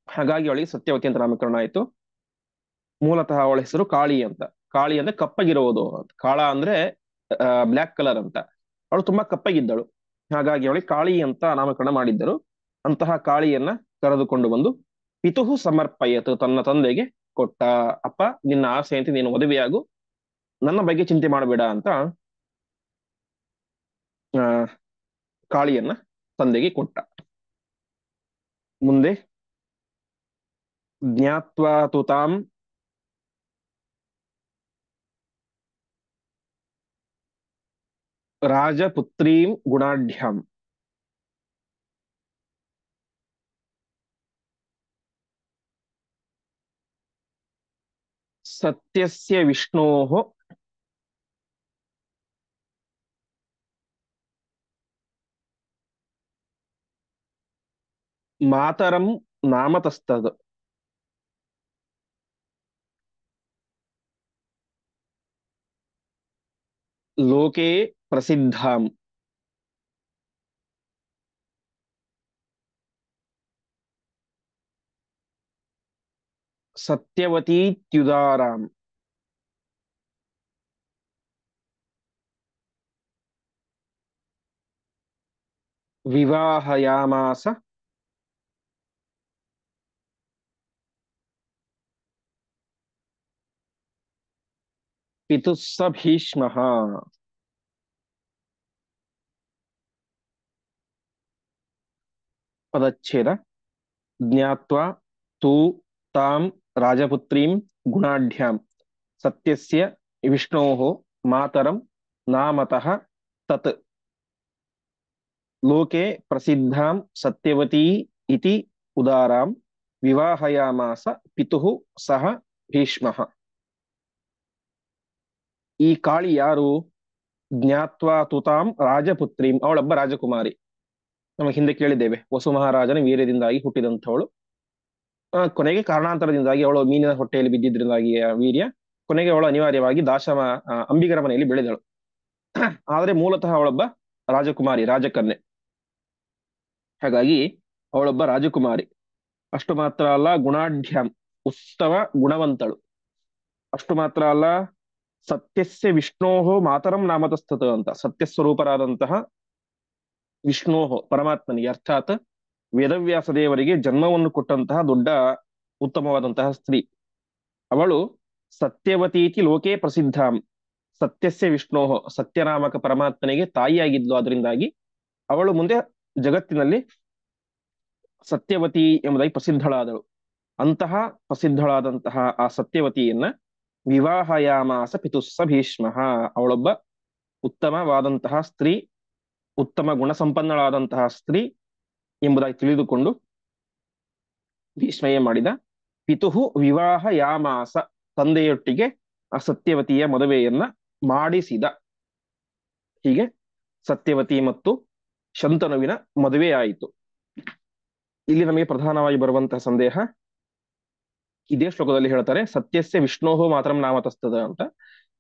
ಹಾಗಾಗಿ ಅವಳಿಗೆ ಸತ್ಯವತಿ ಅಂತ ನಾಮಕರಣ ಆಯ್ತು. ಮೂಲತಃ ಅವಳ ಹೆಸರು ಕಾಳಿ ಅಂತ. ಕಾಳಿ ಅಂದ್ರೆ ಕಪ್ಪಗಿರುವುದು, ಕಾಳ ಅಂದ್ರೆ ಬ್ಲ್ಯಾಕ್ ಕಲರ್ ಅಂತ. ಅವಳು ತುಂಬಾ ಕಪ್ಪಗಿದ್ದಳು, ಹಾಗಾಗಿ ಅವಳಿಗೆ ಕಾಳಿ ಅಂತ ನಾಮಕರಣ ಮಾಡಿದ್ದರು. ಅಂತಹ ಕಾಳಿಯನ್ನ ಕರೆದುಕೊಂಡು ಬಂದು ಪಿತುಹು ಸಮರ್ಪಯತು, ತನ್ನ ತಂದೆಗೆ ಕೊಟ್ಟ. ಅಪ್ಪ, ನಿನ್ನ ಆಸೆ ಅಂತ ನೀನು ಮದುವೆಯಾಗು, ನನ್ನ ಬಗ್ಗೆ ಚಿಂತೆ ಮಾಡಬೇಡ ಅಂತ ಆ ಕಾಳಿಯನ್ನ ತಂದೆಗೆ ಕೊಟ್ಟ. ಮುಂದೆ ಜ್ಞಾತ್ವಾ ತುತಾಂ ರಾಜಪುತ್ರೀಂ ಗುಣಾಢ್ಯಾಂ ಸತ್ಯಸ್ಯ ವಿಷ್ಣೋಃ ಮಾತರಂ ನಾಮತಸ್ತದ್ ಲೋಕೆ ಪ್ರಸಿದ್ಧಾಂ ಸತ್ಯವತೀತ್ಯುದಾರಾಂ ವಿವಾಹಯಾಮಾಸ ಪಿತುಸ್ಸ ಭೀಷ್ಮಃ. ಪದಚ್ಛೇದ. ಜ್ಞಾತ್ವಾ ತೂ ತಾಂ ರಾಜಪುತ್ರೀಂ ಗುಣಾಢ್ಯಾಂ ಸತ್ಯಸ್ಯ ವಿಷ್ಣೋಃ ಮಾತರಂ ನಾಮತಃ ತತ್ ಲೋಕೆ ಪ್ರಸಿದ್ಧಾಂ ಸತ್ಯವತೀ ಇತಿ ಉದಾರಾಂ ವಿವಾಹಯಾಮಾಸ ಪಿತುಃ ಸಹ ಭೀಷ್ಮಃ. ಈ ಕಾಳಿ ಯಾರು? ಜ್ಞಾತ್ವಾ ತುತಾಂ ರಾಜಪುತ್ರೀಂ, ಅವಳೊಬ್ಬ ರಾಜಕುಮಾರಿ. ನಮ್ಮ ಹಿಂದೆ ಕೇಳಿದ್ದೇವೆ, ವಸು ಮಹಾರಾಜನ ವೀರ್ಯದಿಂದಾಗಿ ಹುಟ್ಟಿದಂಥವಳು. ಕೊನೆಗೆ ಕಾರಣಾಂತರದಿಂದಾಗಿ ಅವಳು ಮೀನಿನ ಹೊಟ್ಟೆಯಲ್ಲಿ ಬಿದ್ದಿದ್ರಿಂದಾಗಿ ಆ ವೀರ್ಯ, ಕೊನೆಗೆ ಅವಳು ಅನಿವಾರ್ಯವಾಗಿ ಅಂಬಿಗರ ಮನೆಯಲ್ಲಿ ಬೆಳೆದಳು. ಆದರೆ ಮೂಲತಃ ಅವಳೊಬ್ಬ ರಾಜಕುಮಾರಿ, ರಾಜಕನ್ಯೆ. ಹಾಗಾಗಿ ಅವಳೊಬ್ಬ ರಾಜಕುಮಾರಿ. ಅಷ್ಟು ಮಾತ್ರ ಅಲ್ಲ, ಗುಣಾಢ್ಯಾಂ, ಉತ್ತಮ ಗುಣವಂತಳು. ಅಷ್ಟು ಮಾತ್ರ ಅಲ್ಲ, ಸತ್ಯಸ್ಯ ವಿಷ್ಣೋಹೋ ಮಾತರಂ ನಾಮತಸ್ತತ ಅಂತ, ಸತ್ಯಸ್ವರೂಪರಾದಂತಹ ವಿಷ್ಣೋಹೋ ಪರಮಾತ್ಮನಿಗೆ, ಅರ್ಥಾತ್ ವೇದವ್ಯಾಸ ದೇವರಿಗೆ ಜನ್ಮವನ್ನು ಕೊಟ್ಟಂತಹ ದೊಡ್ಡ ಉತ್ತಮವಾದಂತಹ ಸ್ತ್ರೀ ಅವಳು. ಸತ್ಯವತೀತಿ ಲೋಕೆ ಪ್ರಸಿದ್ಧಾಂ, ಸತ್ಯಸ್ಯ ವಿಷ್ಣೋಹೋ, ಸತ್ಯನಾಮಕ ಪರಮಾತ್ಮನಿಗೆ ತಾಯಿಯಾಗಿದ್ಲು. ಅದರಿಂದಾಗಿ ಅವಳು ಮುಂದೆ ಜಗತ್ತಿನಲ್ಲಿ ಸತ್ಯವತಿ ಎಂಬುದಾಗಿ ಪ್ರಸಿದ್ಧಳಾದಳು. ಅಂತಹ ಪ್ರಸಿದ್ಧಳಾದಂತಹ ಆ ಸತ್ಯವತಿಯನ್ನ ವಿವಾಹಯಾಮಾಸ ಪಿತುಸ್ಸ ಭೀಷ್ಮಃ, ಅವಳೊಬ್ಬ ಉತ್ತಮವಾದಂತಹ ಸ್ತ್ರೀ, ಉತ್ತಮ ಗುಣಸಂಪನ್ನಳಾದಂತಹ ಸ್ತ್ರೀ ಎಂಬುದಾಗಿ ತಿಳಿದುಕೊಂಡು ಭೀಷ್ಮಯೇ ಮಾಡಿದ. ಪಿತುಃ ವಿವಾಹಯಾಮಾಸ, ತಂದೆಯೊಟ್ಟಿಗೆ ಆ ಸತ್ಯವತಿಯ ಮದುವೆಯನ್ನ ಮಾಡಿಸಿದ. ಹೀಗೆ ಸತ್ಯವತಿ ಮತ್ತು ಶಂತನುವಿನ ಮದುವೆಯಾಯಿತು. ಇಲ್ಲಿ ನಮಗೆ ಪ್ರಧಾನವಾಗಿ ಬರುವಂತಹ ಸಂದೇಹ, ಇದೇ ಶ್ಲೋಕದಲ್ಲಿ ಹೇಳ್ತಾರೆ ಸತ್ಯಸ್ಯ ವಿಷ್ಣೋಹೋ ಮಾತ್ರಂ ನಾಮತಸ್ತದ ಅಂತ,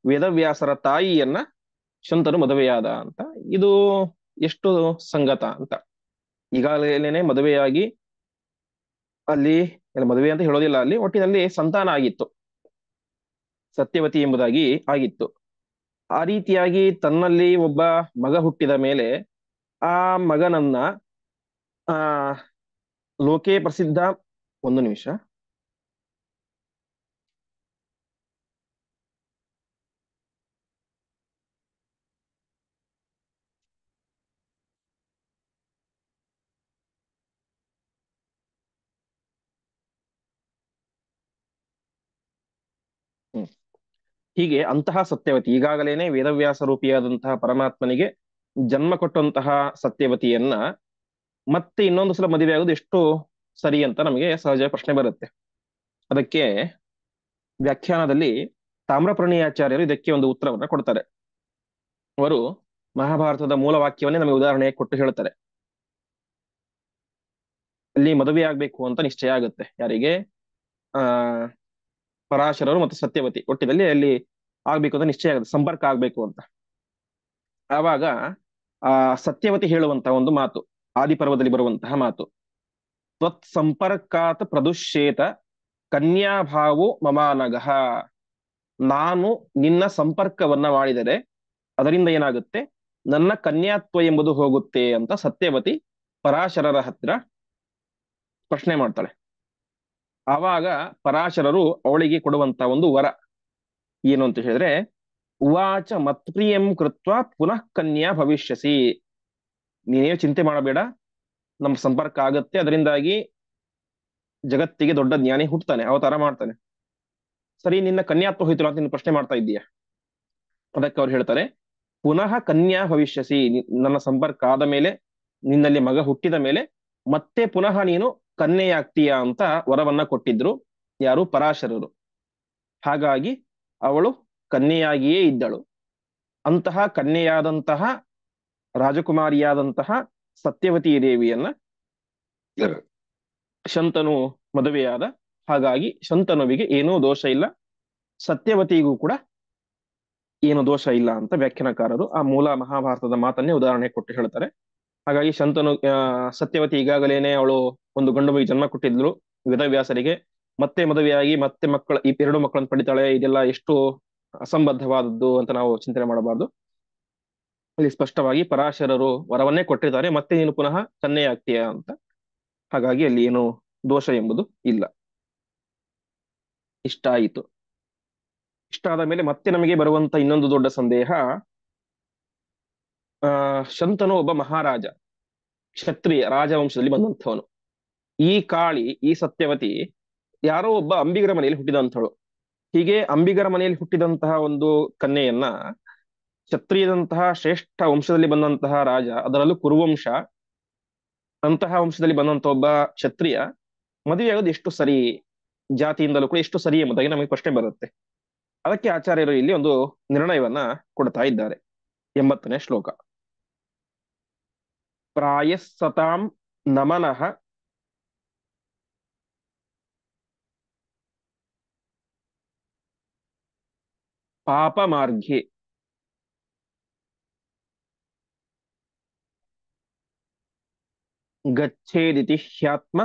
ವೇದವ್ಯಾಸರ ತಾಯಿಯನ್ನ ಶಂತನು ಮದುವೆಯಾದ ಅಂತ. ಇದು ಎಷ್ಟು ಸಂಗತ ಅಂತ. ಈಗಾಗಲೇ ಮದುವೆಯಾಗಿ ಅಲ್ಲಿ, ಮದುವೆ ಅಂತ ಹೇಳೋದಿಲ್ಲ, ಅಲ್ಲಿ ಒಟ್ಟಿನಲ್ಲಿ ಸಂತಾನ ಆಗಿತ್ತು, ಸತ್ಯವತಿ ಎಂಬುದಾಗಿ ಆಗಿತ್ತು. ಆ ರೀತಿಯಾಗಿ ತನ್ನಲ್ಲಿ ಒಬ್ಬ ಮಗ ಹುಟ್ಟಿದ ಮೇಲೆ ಆ ಮಗನನ್ನ ಆ ಲೋಕೆ ಪ್ರಸಿದ್ಧ, ಒಂದು ನಿಮಿಷ, ಹೀಗೆ ಅಂತಹ ಸತ್ಯವತಿ, ಈಗಾಗಲೇನೆ ವೇದವ್ಯಾಸ ರೂಪಿಯಾದಂತಹ ಪರಮಾತ್ಮನಿಗೆ ಜನ್ಮ ಕೊಟ್ಟಂತಹ ಸತ್ಯವತಿಯನ್ನ ಮತ್ತೆ ಇನ್ನೊಂದು ಸಲ ಮದುವೆ ಆಗೋದು ಎಷ್ಟು ಸರಿ ಅಂತ ನಮಗೆ ಸಹಜ ಪ್ರಶ್ನೆ ಬರುತ್ತೆ. ಅದಕ್ಕೆ ವ್ಯಾಖ್ಯಾನದಲ್ಲಿ ತಾಮ್ರಪರ್ಣಿಯಾಚಾರ್ಯರು ಇದಕ್ಕೆ ಒಂದು ಉತ್ತರವನ್ನ ಕೊಡ್ತಾರೆ. ಅವರು ಮಹಾಭಾರತದ ಮೂಲ ವಾಕ್ಯವನ್ನೇ ನಮಗೆ ಉದಾಹರಣೆ ಕೊಟ್ಟು ಹೇಳ್ತಾರೆ. ಅಲ್ಲಿ ಮದುವೆ ಆಗ್ಬೇಕು ಅಂತ ನಿಶ್ಚಯ ಆಗುತ್ತೆ. ಯಾರಿಗೆ? ಆ ಪರಾಶರರು ಮತ್ತು ಸತ್ಯವತಿ ಒಟ್ಟಿನಲ್ಲಿ ಅಲ್ಲಿ ಆಗ್ಬೇಕು ಅಂತ ನಿಶ್ಚಯ ಆಗುತ್ತೆ, ಸಂಪರ್ಕ ಆಗ್ಬೇಕು ಅಂತ. ಆವಾಗ ಆ ಸತ್ಯವತಿ ಹೇಳುವಂತಹ ಒಂದು ಮಾತು, ಆದಿಪರ್ವದಲ್ಲಿ ಬರುವಂತಹ ಮಾತು, ತ್ವತ್ ಸಂಪರ್ಕಾತ್ ಪ್ರದುಶ್ಯೇತ ಕನ್ಯಾಭಾವೋ ಮಮಾನಗಃ. ನಾನು ನಿನ್ನ ಸಂಪರ್ಕವನ್ನ ಮಾಡಿದರೆ ಅದರಿಂದ ಏನಾಗುತ್ತೆ, ನನ್ನ ಕನ್ಯಾತ್ವ ಎಂಬುದು ಹೋಗುತ್ತೆ ಅಂತ ಸತ್ಯವತಿ ಪರಾಶರರ ಹತ್ತಿರ ಪ್ರಶ್ನೆ ಮಾಡ್ತಾಳೆ. ಆವಾಗ ಪರಾಶರರು ಅವಳಿಗೆ ಕೊಡುವಂತ ಒಂದು ವರ ಏನು ಅಂತ ಹೇಳಿದ್ರೆ, ಉವಾಚ ಮತ್ಪ್ರಿಯಂ ಕೃತ್ವ ಪುನಃ ಕನ್ಯಾ ಭವಿಷ್ಯಸಿ. ನೀನೇ ಚಿಂತೆ ಮಾಡಬೇಡ, ನಮ್ಮ ಸಂಪರ್ಕ ಆಗತ್ತೆ, ಅದರಿಂದಾಗಿ ಜಗತ್ತಿಗೆ ದೊಡ್ಡ ಜ್ಞಾನಿ ಹುಟ್ಟುತ್ತಾನೆ, ಅವತಾರ ಮಾಡ್ತಾನೆ. ಸರಿ, ನಿನ್ನ ಕನ್ಯಾತ್ವ ಹೋಯ್ತು ಅಂತ ನೀನು ಪ್ರಶ್ನೆ ಮಾಡ್ತಾ ಇದ್ದೀಯ. ಅದಕ್ಕೆ ಅವ್ರು ಹೇಳ್ತಾರೆ, ಪುನಃ ಕನ್ಯಾ ಭವಿಷ್ಯಸಿ, ನನ್ನ ಸಂಪರ್ಕ ಆದ ಮೇಲೆ, ನಿನ್ನಲ್ಲಿ ಮಗ ಹುಟ್ಟಿದ ಮೇಲೆ ಮತ್ತೆ ಪುನಃ ನೀನು ಕನ್ಯೆಯಾಗ್ತೀಯ ಅಂತ ವರವನ್ನ ಕೊಟ್ಟಿದ್ರು. ಯಾರು? ಪರಾಶರರು. ಹಾಗಾಗಿ ಅವಳು ಕನ್ಯೆಯಾಗಿಯೇ ಇದ್ದಳು. ಅಂತಹ ಕನ್ಯೆಯಾದಂತಹ ರಾಜಕುಮಾರಿಯಾದಂತಹ ಸತ್ಯವತಿ ದೇವಿಯನ್ನ ಶಂತನು ಮದುವೆಯಾದ. ಹಾಗಾಗಿ ಶಂತನುವಿಗೆ ಏನೂ ದೋಷ ಇಲ್ಲ, ಸತ್ಯವತಿಗೂ ಕೂಡ ಏನು ದೋಷ ಇಲ್ಲ ಅಂತ ವ್ಯಾಖ್ಯಾನಕಾರರು ಆ ಮೂಲ ಮಹಾಭಾರತದ ಮಾತನ್ನೇ ಉದಾಹರಣೆ ಕೊಟ್ಟು ಹೇಳ್ತಾರೆ. ಹಾಗಾಗಿ ಶಂತನು ಸತ್ಯವತಿ ಈಗಾಗಲೇನೆ ಅವಳು ಒಂದು ಗಂಡು ಮಗುವಿಗೆ ಜನ್ಮ ಕೊಟ್ಟಿದ್ಲು ವೇದವ್ಯಾಸರಿಗೆ, ಮತ್ತೆ ಮದುವೆಯಾಗಿ ಮತ್ತೆ ಈ ಎರಡು ಮಕ್ಕಳನ್ನು ಪಡಿತಾಳೆ. ಇದೆಲ್ಲ ಎಷ್ಟು ಅಸಂಬದ್ಧವಾದದ್ದು ಅಂತ ನಾವು ಚಿಂತನೆ ಮಾಡಬಾರ್ದು. ಅಲ್ಲಿ ಸ್ಪಷ್ಟವಾಗಿ ಪರಾಶರರು ವರವನ್ನೇ ಕೊಟ್ಟಿದ್ದಾರೆ, ಮತ್ತೆ ನೀನು ಪುನಃ ಕನ್ಯೆ ಆಗ್ತೀಯ ಅಂತ. ಹಾಗಾಗಿ ಅಲ್ಲಿ ಏನು ದೋಷ ಎಂಬುದು ಇಲ್ಲ. ಇಷ್ಟ ಆಯಿತು. ಇಷ್ಟಾದ ಮೇಲೆ ಮತ್ತೆ ನಮಗೆ ಬರುವಂತ ಇನ್ನೊಂದು ದೊಡ್ಡ ಸಂದೇಹ, ಶಂತನು ಒಬ್ಬ ಮಹಾರಾಜ, ಕ್ಷತ್ರಿಯ ರಾಜವಂಶದಲ್ಲಿ ಬಂದಂಥವನು. ಈ ಕಾಳಿ, ಈ ಸತ್ಯವತಿ ಯಾರೋ ಒಬ್ಬ ಅಂಬಿಗರ ಮನೆಯಲ್ಲಿ ಹುಟ್ಟಿದಂಥವಳು. ಹೀಗೆ ಅಂಬಿಗರ ಮನೆಯಲ್ಲಿ ಹುಟ್ಟಿದಂತಹ ಒಂದು ಕನ್ಯೆಯನ್ನ ಕ್ಷತ್ರಿಯದಂತಹ ಶ್ರೇಷ್ಠ ವಂಶದಲ್ಲಿ ಬಂದಂತಹ ರಾಜ, ಅದರಲ್ಲೂ ಕುರುವಂಶ, ಅಂತಹ ವಂಶದಲ್ಲಿ ಬಂದಂತ ಒಬ್ಬ ಕ್ಷತ್ರಿಯ ಮದುವೆ ಆಗೋದು ಎಷ್ಟು ಸರಿ, ಜಾತಿಯಿಂದಲೂ ಕೂಡ ಎಷ್ಟು ಸರಿ ಎಂಬುದಾಗಿ ನಮಗೆ ಪ್ರಶ್ನೆ ಬರುತ್ತೆ. ಅದಕ್ಕೆ ಆಚಾರ್ಯರು ಇಲ್ಲಿ ಒಂದು ನಿರ್ಣಯವನ್ನ ಕೊಡ್ತಾ ಇದ್ದಾರೆ. 80ನೇ ಶ್ಲೋಕ. ಪ್ರಾಯಸ್ಸತಾಂ ನಮನಃ ಪಾಪ ಮಾರ್ಗೆ ಗಚ್ಚೇದಿತಿ ಹ್ಯಾತ್ಮ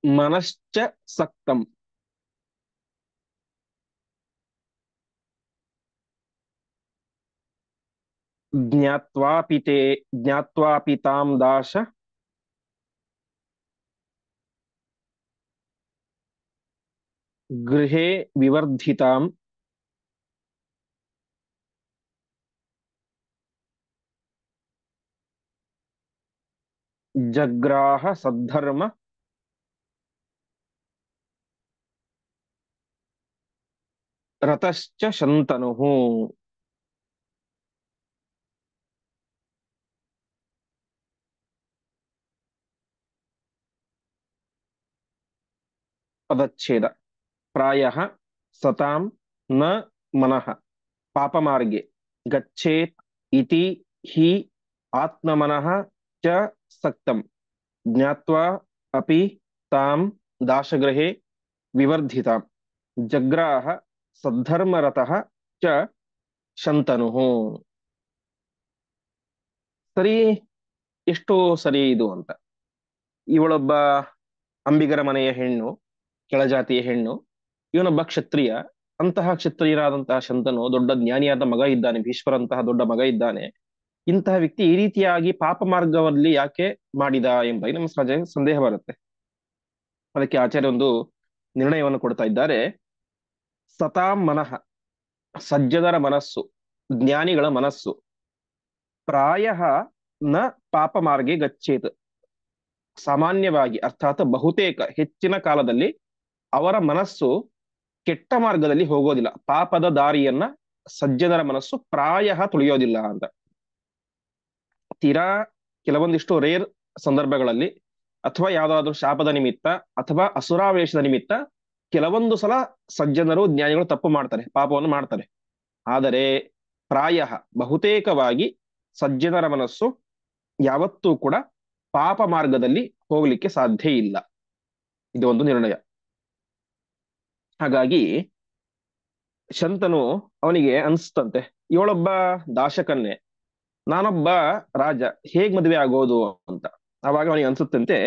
ಮನಶ್ಚ ಸಕ್ತಂ. ಜ್ಞಾತ್ವಾಪಿತೆ ಜ್ಞಾತ್ವಾಪಿತಾಂ ದಾಶ ಗೃಹೇ ವಿವರ್ಧಿತಾಂ ಜಗ್ರಾಹ ಸದ್ಧರ್ಮ ರತಶ್ಚ ಶಂತನುಃ. ಪದಚ್ಛೇದ. ಪ್ರಾಯಃ ಸತಾಂ ನ ಮನಃ ಪಾಪಮಾರ್ಗೆ ಗಚ್ಚೇತ್ ಇತಿ ಹಿ ಆತ್ಮಮನಃ ಚ ಸಕ್ತಂ ಜ್ಞಾತ್ವಾ ಅಪಿ ತಾಂ ದಾಶಗೃಹೇ ವಿವರ್ಧಿತಾಂ ಜಗ್ರಾಹ ಸದ್ಧರ್ಮರತಃ ಚ ಶಂತನುಃ. ಸರಿ, ಎಷ್ಟು ಸರಿ ಇದು ಅಂತ. ಇವಳೊಬ್ಬ ಅಂಬಿಗರ ಮನೆಯ ಹೆಣ್ಣು, ಕೆಳಜಾತಿಯ ಹೆಣ್ಣು, ಇವನೊಬ್ಬ ಕ್ಷತ್ರಿಯ. ಅಂತಹ ಕ್ಷತ್ರಿಯರಾದಂತಹ ಶಂತನು ದೊಡ್ಡ ಜ್ಞಾನಿಯಾದ ಮಗ ಇದ್ದಾನೆ, ಭೀಷ್ಮರಂತಹ ದೊಡ್ಡ ಮಗ ಇದ್ದಾನೆ. ಇಂತಹ ವ್ಯಕ್ತಿ ಈ ರೀತಿಯಾಗಿ ಪಾಪ ಮಾರ್ಗದಲ್ಲಿ ಯಾಕೆ ಮಾಡಿದ ಎಂಬ ನಮ್ಮ ಸಹಜ ಸಂದೇಹ ಬರುತ್ತೆ. ಅದಕ್ಕೆ ಆಚಾರ್ಯ ಒಂದು ನಿರ್ಣಯವನ್ನು ಕೊಡ್ತಾ ಇದ್ದಾರೆ. ಸತಾಂ ಮನಃ, ಸಜ್ಜನರ ಮನಸ್ಸು, ಜ್ಞಾನಿಗಳ ಮನಸ್ಸು, ಪ್ರಾಯ ನ ಪಾಪ ಮಾರ್ಗೆ ಗಚ್ಚೇತ್, ಸಾಮಾನ್ಯವಾಗಿ ಅರ್ಥಾತ್ ಬಹುತೇಕ ಹೆಚ್ಚಿನ ಕಾಲದಲ್ಲಿ ಅವರ ಮನಸ್ಸು ಕೆಟ್ಟ ಮಾರ್ಗದಲ್ಲಿ ಹೋಗೋದಿಲ್ಲ. ಪಾಪದ ದಾರಿಯನ್ನ ಸಜ್ಜನರ ಮನಸ್ಸು ಪ್ರಾಯ ತುಳಿಯೋದಿಲ್ಲ ಅಂತ. ತೀರಾ ಕೆಲವೊಂದಿಷ್ಟು ರೇರ್ ಸಂದರ್ಭಗಳಲ್ಲಿ, ಅಥವಾ ಯಾವುದಾದ್ರೂ ಶಾಪದ ನಿಮಿತ್ತ ಅಥವಾ ಅಸುರಾವೇಶದ ನಿಮಿತ್ತ ಕೆಲವೊಂದು ಸಲ ಸಜ್ಜನರು ಜ್ಞಾನಿಗಳು ತಪ್ಪು ಮಾಡ್ತಾರೆ, ಪಾಪವನ್ನು ಮಾಡ್ತಾರೆ. ಆದರೆ ಪ್ರಾಯ ಬಹುತೇಕವಾಗಿ ಸಜ್ಜನರ ಮನಸ್ಸು ಯಾವತ್ತೂ ಕೂಡ ಪಾಪ ಮಾರ್ಗದಲ್ಲಿ ಹೋಗ್ಲಿಕ್ಕೆ ಸಾಧ್ಯ ಇಲ್ಲ. ಇದು ಒಂದು ನಿರ್ಣಯ. ಹಾಗಾಗಿ ಶಂತನು, ಅವನಿಗೆ ಅನ್ಸ್ತಂತೆ, ಇವಳೊಬ್ಬ ದಾಶಕನ್ಯೆ, ನಾನೊಬ್ಬ ರಾಜ, ಹೇಗ್ ಮದುವೆ ಆಗೋದು ಅಂತ. ಆವಾಗ ಅವನಿಗೆ ಅನ್ಸುತ್ತಂತೆ,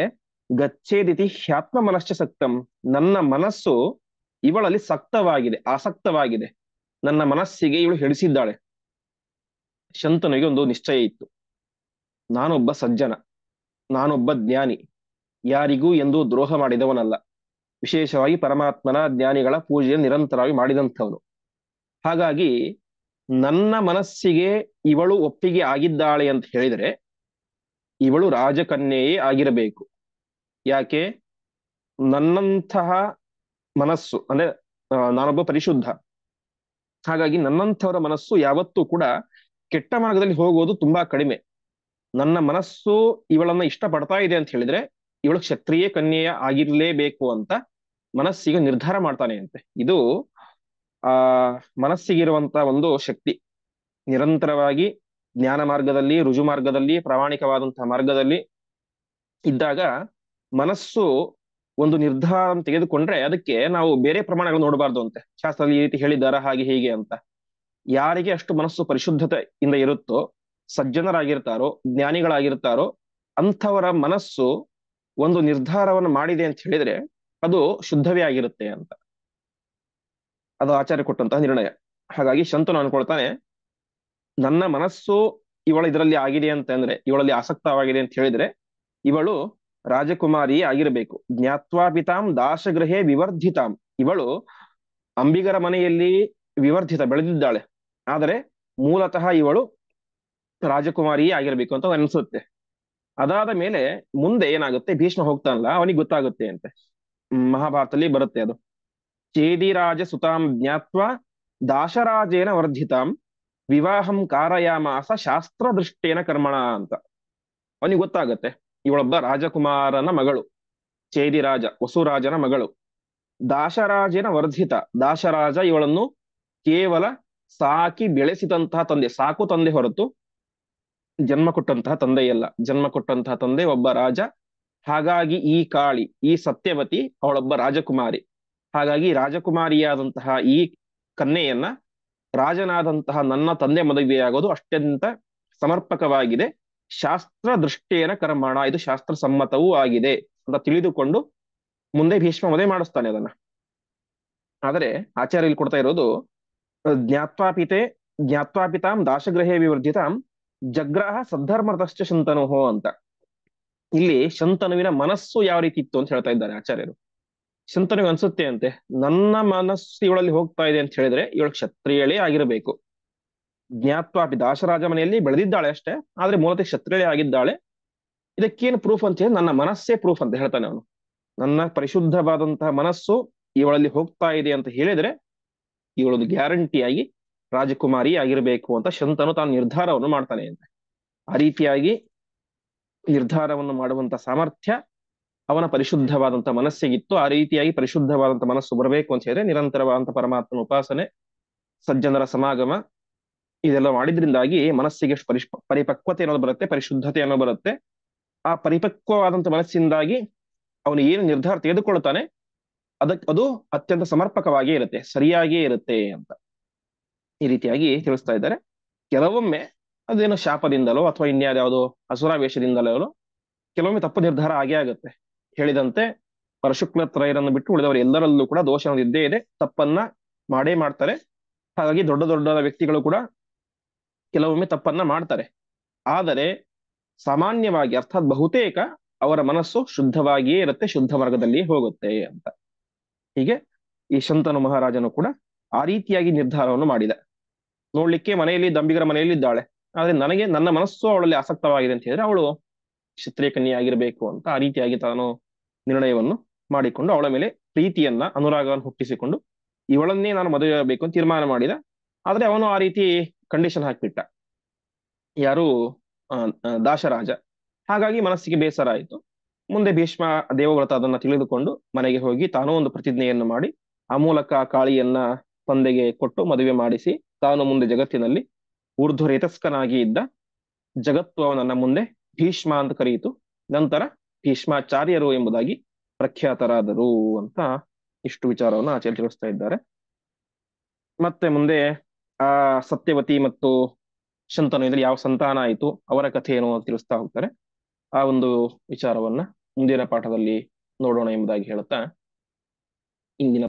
ಗಚ್ಚೇದಿತಿ ಹ್ಯಾತ್ಮ ಮನಶ್ಚ ಸಕ್ತಂ, ನನ್ನ ಮನಸ್ಸು ಇವಳಲ್ಲಿ ಸಕ್ತವಾಗಿದೆ, ಆಸಕ್ತವಾಗಿದೆ, ನನ್ನ ಮನಸ್ಸಿಗೆ ಇವಳು ಹಿಡಿಸಿದ್ದಾಳೆ. ಶಂತನಿಗೆ ಒಂದು ನಿಶ್ಚಯ ಇತ್ತು, ನಾನೊಬ್ಬ ಸಜ್ಜನ, ನಾನೊಬ್ಬ ಜ್ಞಾನಿ, ಯಾರಿಗೂ ಎಂದೂ ದ್ರೋಹ ಮಾಡಿದವನಲ್ಲ, ವಿಶೇಷವಾಗಿ ಪರಮಾತ್ಮನ ಜ್ಞಾನಿಗಳ ಪೂಜೆಯನ್ನು ನಿರಂತರವಾಗಿ ಮಾಡಿದಂಥವನು. ಹಾಗಾಗಿ ನನ್ನ ಮನಸ್ಸಿಗೆ ಇವಳು ಒಪ್ಪಿಗೆ ಆಗಿದ್ದಾಳೆ ಅಂತ ಹೇಳಿದರೆ ಇವಳು ರಾಜಕನ್ಯೆಯೇ ಆಗಿರಬೇಕು. ಯಾಕೆ? ನನ್ನಂತಹ ಮನಸ್ಸು ಅಂದ್ರೆ ನಾನೊಬ್ಬ ಪರಿಶುದ್ಧ, ಹಾಗಾಗಿ ನನ್ನಂಥವರ ಮನಸ್ಸು ಯಾವತ್ತೂ ಕೂಡ ಕೆಟ್ಟ ಮಾರ್ಗದಲ್ಲಿ ಹೋಗೋದು ತುಂಬಾ ಕಡಿಮೆ. ನನ್ನ ಮನಸ್ಸು ಇವಳನ್ನ ಇಷ್ಟಪಡ್ತಾ ಇದೆ ಅಂತ ಹೇಳಿದ್ರೆ ಇವಳು ಕ್ಷತ್ರಿಯ ಕನ್ಯೆಯ ಆಗಿರ್ಲೇಬೇಕು ಅಂತ ಮನಸ್ಸಿಗೆ ನಿರ್ಧಾರ ಮಾಡ್ತಾನೆ ಅಂತೆ. ಇದು ಆ ಮನಸ್ಸಿಗಿರುವಂತ ಒಂದು ಶಕ್ತಿ. ನಿರಂತರವಾಗಿ ಜ್ಞಾನ ಮಾರ್ಗದಲ್ಲಿ, ರುಜು ಮಾರ್ಗದಲ್ಲಿ, ಪ್ರಾಮಾಣಿಕವಾದಂತಹ ಮಾರ್ಗದಲ್ಲಿ ಇದ್ದಾಗ ಮನಸ್ಸು ಒಂದು ನಿರ್ಧಾರ ತೆಗೆದುಕೊಂಡ್ರೆ ಅದಕ್ಕೆ ನಾವು ಬೇರೆ ಪ್ರಮಾಣಗಳು ನೋಡಬಾರ್ದು ಅಂತೆ. ಶಾಸ್ತ್ರದಲ್ಲಿ ಈ ರೀತಿ ಹೇಳಿದ್ದಾರ, ಹಾಗೆ ಹೀಗೆ ಅಂತ. ಯಾರಿಗೆ ಅಷ್ಟು ಮನಸ್ಸು ಪರಿಶುದ್ಧತೆಯಿಂದ ಇರುತ್ತೋ, ಸಜ್ಜನರಾಗಿರ್ತಾರೋ, ಜ್ಞಾನಿಗಳಾಗಿರ್ತಾರೋ, ಅಂಥವರ ಮನಸ್ಸು ಒಂದು ನಿರ್ಧಾರವನ್ನು ಮಾಡಿದೆ ಅಂತ ಹೇಳಿದ್ರೆ ಅದು ಶುದ್ಧವೇ ಆಗಿರುತ್ತೆ ಅಂತ. ಅದು ಆಚಾರ್ಯ ಕೊಟ್ಟಂತಹ ನಿರ್ಣಯ. ಹಾಗಾಗಿ ಶಂತನು ಅನ್ಕೊಳ್ತಾನೆ, ನನ್ನ ಮನಸ್ಸು ಇವಳ ಇದರಲ್ಲಿ ಆಗಿದೆ ಅಂತ ಅಂದ್ರೆ, ಇವಳಲ್ಲಿ ಆಸಕ್ತವಾಗಿದೆ ಅಂತ ಹೇಳಿದ್ರೆ ಇವಳು ರಾಜಕುಮಾರಿ ಆಗಿರಬೇಕು. ಜ್ಞಾತ್ವಾ ಪಿತಾಂ ದಾಶಗೃಹೇ ವಿವರ್ಧಿತಾಂ. ಇವಳು ಅಂಬಿಗರ ಮನೆಯಲ್ಲಿ ವಿವರ್ಧಿತ ಬೆಳೆದಿದ್ದಾಳೆ, ಆದರೆ ಮೂಲತಃ ಇವಳು ರಾಜಕುಮಾರಿಯೇ ಆಗಿರ್ಬೇಕು ಅಂತ ಅನ್ಸುತ್ತೆ. ಅದಾದ ಮೇಲೆ ಮುಂದೆ ಏನಾಗುತ್ತೆ, ಭೀಷ್ಮ ಹೋಗ್ತಾನಲ್ಲ ಅವನಿಗೆ ಗೊತ್ತಾಗುತ್ತೆ ಅಂತೆ. ಮಹಾಭಾರತದಲ್ಲಿ ಬರುತ್ತೆ ಅದು. ಚೇದಿರಾಜ ಸುತಾಂ ಜ್ಞಾತ್ವಾ ದಾಶರಾಜೇನ ವರ್ಧಿತಾಂ ವಿವಾಹಂ ಕಾರಯಾಮಾಸ ಶಾಸ್ತ್ರ ದೃಷ್ಟೇನ ಕರ್ಮಣ ಅಂತ. ಅವನಿಗೆ ಗೊತ್ತಾಗತ್ತೆ ಇವಳೊಬ್ಬ ರಾಜಕುಮಾರನ ಮಗಳು, ಚೇದಿರಾಜ ವಸುರಾಜನ ಮಗಳು, ದಾಶರಾಜನ ವರ್ಧಿತ. ದಾಶರಾಜ ಇವಳನ್ನು ಕೇವಲ ಸಾಕಿ ಬೆಳೆಸಿದಂತಹ ತಂದೆ, ಸಾಕು ತಂದೆ ಹೊರತು ಜನ್ಮ ಕೊಟ್ಟಂತಹ ತಂದೆಯಲ್ಲ. ಜನ್ಮ ಕೊಟ್ಟಂತಹ ತಂದೆ ಒಬ್ಬ ರಾಜ. ಹಾಗಾಗಿ ಈ ಕಾಳಿ, ಈ ಸತ್ಯವತಿ ಅವಳೊಬ್ಬ ರಾಜಕುಮಾರಿ. ಹಾಗಾಗಿ ರಾಜಕುಮಾರಿಯಾದಂತಹ ಈ ಕನ್ಯೆಯನ್ನ ರಾಜನಾದಂತಹ ನನ್ನ ತಂದೆ ಮದುವೆಯಾಗೋದು ಅತ್ಯಂತ ಸಮರ್ಪಕವಾಗಿದೆ. ಶಾಸ್ತ್ರ ದೃಷ್ಟೇನ ಕರ್ಮಣ, ಇದು ಶಾಸ್ತ್ರ ಸಮ್ಮತವೂ ಆಗಿದೆ ಅಂತ ತಿಳಿದುಕೊಂಡು ಮುಂದೆ ಭೀಷ್ಮ ಮದುವೆ ಮಾಡಿಸ್ತಾನೆ ಅದನ್ನ. ಆದರೆ ಆಚಾರ್ಯ ಇಲ್ಲಿ ಕೊಡ್ತಾ ಇರೋದು ಜ್ಞಾತ್ವಾಪಿತೆ ಜ್ಞಾತ್ವಾಪಿತಾಂ ದಾಶಗೃಹೇ ವಿವರ್ಧಿತಾಂ ಜಗ್ರಾಹ ಸದ್ಧರ್ಮತಶ್ಚ ಶಂತನುಹೋ ಅಂತ. ಇಲ್ಲಿ ಶಂತನುವಿನ ಮನಸ್ಸು ಯಾವ ರೀತಿ ಇತ್ತು ಅಂತ ಹೇಳ್ತಾ ಇದ್ದಾರೆ ಆಚಾರ್ಯರು. ಶಂತನುವಿಗೆ ಅನ್ಸುತ್ತೆ ಅಂತೆ, ನನ್ನ ಮನಸ್ಸು ಇವಳಲ್ಲಿ ಹೋಗ್ತಾ ಇದೆ ಅಂತ ಹೇಳಿದ್ರೆ ಇವಳು ಕ್ಷತ್ರಿಯಳೇ ಆಗಿರಬೇಕು. ಜ್ಞಾತ್ವಾಪಿ, ದಾಶರಾಜ ಮನೆಯಲ್ಲಿ ಬೆಳೆದಿದ್ದಾಳೆ ಅಷ್ಟೇ, ಆದ್ರೆ ಮೂಲತಃ ಕ್ಷತ್ರಿಯಳೇ ಆಗಿದ್ದಾಳೆ. ಇದಕ್ಕೇನು ಪ್ರೂಫ್ ಅಂತ ಹೇಳಿ ನನ್ನ ಮನಸ್ಸೇ ಪ್ರೂಫ್ ಅಂತ ಹೇಳ್ತಾನೆ ಅವನು. ನನ್ನ ಪರಿಶುದ್ಧವಾದಂತಹ ಮನಸ್ಸು ಇವಳಲ್ಲಿ ಹೋಗ್ತಾ ಇದೆ ಅಂತ ಹೇಳಿದ್ರೆ ಇವಳೊಂದು ಗ್ಯಾರಂಟಿಯಾಗಿ ರಾಜಕುಮಾರಿ ಆಗಿರಬೇಕು ಅಂತ ಶಂತನು ತಾನು ನಿರ್ಧಾರವನ್ನು ಮಾಡ್ತಾನೆ ಅಂತ. ಆ ರೀತಿಯಾಗಿ ನಿರ್ಧಾರವನ್ನು ಮಾಡುವಂತ ಸಾಮರ್ಥ್ಯ ಅವನ ಪರಿಶುದ್ಧವಾದಂತ ಮನಸ್ಸಿಗಿತ್ತು. ಆ ರೀತಿಯಾಗಿ ಪರಿಶುದ್ಧವಾದಂತ ಮನಸ್ಸು ಬರಬೇಕು ಅಂತ ಹೇಳಿದ್ರೆ ನಿರಂತರವಾದಂತ ಪರಮಾತ್ಮನ ಉಪಾಸನೆ, ಸಜ್ಜನರ ಸಮಾಗಮ, ಇದೆಲ್ಲ ಮಾಡಿದ್ರಿಂದಾಗಿ ಮನಸ್ಸಿಗೆ ಪರಿಪಕ್ವತೆ ಅನ್ನೋದು ಬರುತ್ತೆ, ಪರಿಶುದ್ಧತೆ ಅನ್ನೋದು ಬರುತ್ತೆ. ಆ ಪರಿಪಕ್ವವಾದಂತ ಮನಸ್ಸಿಂದಾಗಿ ಅವನು ಏನು ನಿರ್ಧಾರ ತೆಗೆದುಕೊಳ್ತಾನೆ ಅದು ಅತ್ಯಂತ ಸಮರ್ಪಕವಾಗಿಯೇ ಇರುತ್ತೆ, ಸರಿಯಾಗಿಯೇ ಇರುತ್ತೆ ಅಂತ ಈ ರೀತಿಯಾಗಿ ತಿಳಿಸ್ತಾ ಇದ್ದಾರೆ. ಕೆಲವೊಮ್ಮೆ ಅದೇನೋ ಶಾಪದಿಂದಲೋ ಅಥವಾ ಇನ್ಯಾವುದೋ ಅಸುರಾವೇಶದಿಂದಲೋ ಕೆಲವೊಮ್ಮೆ ತಪ್ಪು ನಿರ್ಧಾರ ಆಗೇ ಆಗುತ್ತೆ. ಹೇಳಿದಂತೆ ಪರಶುಕ್ಲ ತ್ರಯರನ್ನು ಬಿಟ್ಟು ಉಳಿದವರು ಎಲ್ಲರಲ್ಲೂ ಕೂಡ ದೋಷ ಅನ್ನೋದು ಇದ್ದೇ ಇದೆ, ತಪ್ಪನ್ನ ಮಾಡೇ ಮಾಡ್ತಾರೆ. ಹಾಗಾಗಿ ದೊಡ್ಡ ದೊಡ್ಡ ವ್ಯಕ್ತಿಗಳು ಕೂಡ ಕೆಲವೊಮ್ಮೆ ತಪ್ಪನ್ನ ಮಾಡ್ತಾರೆ. ಆದರೆ ಸಾಮಾನ್ಯವಾಗಿ ಅರ್ಥಾತ್ ಬಹುತೇಕ ಅವರ ಮನಸ್ಸು ಶುದ್ಧವಾಗಿಯೇ ಇರುತ್ತೆ, ಶುದ್ಧ ಮಾರ್ಗದಲ್ಲಿ ಹೋಗುತ್ತೆ ಅಂತ. ಹೀಗೆ ಈ ಶಂತನು ಮಹಾರಾಜನು ಕೂಡ ಆ ರೀತಿಯಾಗಿ ನಿರ್ಧಾರವನ್ನು ಮಾಡಿದ. ನೋಡ್ಲಿಕ್ಕೆ ಮನೆಯಲ್ಲಿ ದಂಬಿಗರ ಮನೆಯಲ್ಲಿ ಇದ್ದಾಳೆ, ಆದ್ರೆ ನನಗೆ ನನ್ನ ಮನಸ್ಸು ಅವಳಲ್ಲಿ ಆಸಕ್ತವಾಗಿದೆ ಅಂತ ಹೇಳಿದ್ರೆ ಅವಳು ಕ್ಷತ್ರಿಯ ಕನ್ಯೆ ಆಗಿರ್ಬೇಕು ಅಂತ ಆ ರೀತಿಯಾಗಿ ತಾನು ನಿರ್ಣಯವನ್ನು ಮಾಡಿಕೊಂಡು ಅವಳ ಮೇಲೆ ಪ್ರೀತಿಯನ್ನ, ಅನುರಾಗವನ್ನು ಹುಟ್ಟಿಸಿಕೊಂಡು ಇವಳನ್ನೇ ನಾನು ಮದುವೆ ಆಗಬೇಕು ಅಂತ ತೀರ್ಮಾನ ಮಾಡಿದ. ಆದ್ರೆ ಅವನು ಆ ರೀತಿ ಕಂಡೀಷನ್ ಹಾಕ್ಬಿಟ್ಟ, ಯಾರು ದಾಶರಾಜ. ಹಾಗಾಗಿ ಮನಸ್ಸಿಗೆ ಬೇಸರ ಆಯಿತು. ಮುಂದೆ ಭೀಷ್ಮ ದೇವವ್ರತ ಅದನ್ನ ತಿಳಿದುಕೊಂಡು ಮನೆಗೆ ಹೋಗಿ ತಾನೂ ಒಂದು ಪ್ರತಿಜ್ಞೆಯನ್ನು ಮಾಡಿ ಆ ಮೂಲಕ ಕಾಳಿಯನ್ನ ತಂದೆಗೆ ಕೊಟ್ಟು ಮದುವೆ ಮಾಡಿಸಿ ತಾನು ಮುಂದೆ ಜಗತ್ತಿನಲ್ಲಿ ಊರ್ಧ್ವರೇತಸ್ಕನಾಗಿ ಇದ್ದ. ಜಗತ್ತು ಅವನನ್ನ ಮುಂದೆ ಭೀಷ್ಮ ಅಂತ ಕರೆಯಿತು. ನಂತರ ಭೀಷ್ಮಾಚಾರ್ಯರು ಎಂಬುದಾಗಿ ಪ್ರಖ್ಯಾತರಾದರು ಅಂತ ಇಷ್ಟು ವಿಚಾರವನ್ನು ಆಚಾರ್ಯ ತಿಳಿಸ್ತಾ ಇದ್ದಾರೆ. ಮತ್ತೆ ಮುಂದೆ ಆ ಸತ್ಯವತಿ ಮತ್ತು ಶಂತನು ಇದರಲ್ಲಿ ಯಾವ ಸಂತಾನ ಆಯಿತು, ಅವರ ಕಥೆ ಏನು ಅಂತ ತಿಳಿಸ್ತಾ ಹೋಗ್ತಾರೆ. ಆ ಒಂದು ವಿಚಾರವನ್ನ ಮುಂದಿನ ಪಾಠದಲ್ಲಿ ನೋಡೋಣ ಎಂಬುದಾಗಿ ಹೇಳುತ್ತಾ ಇಂದಿನ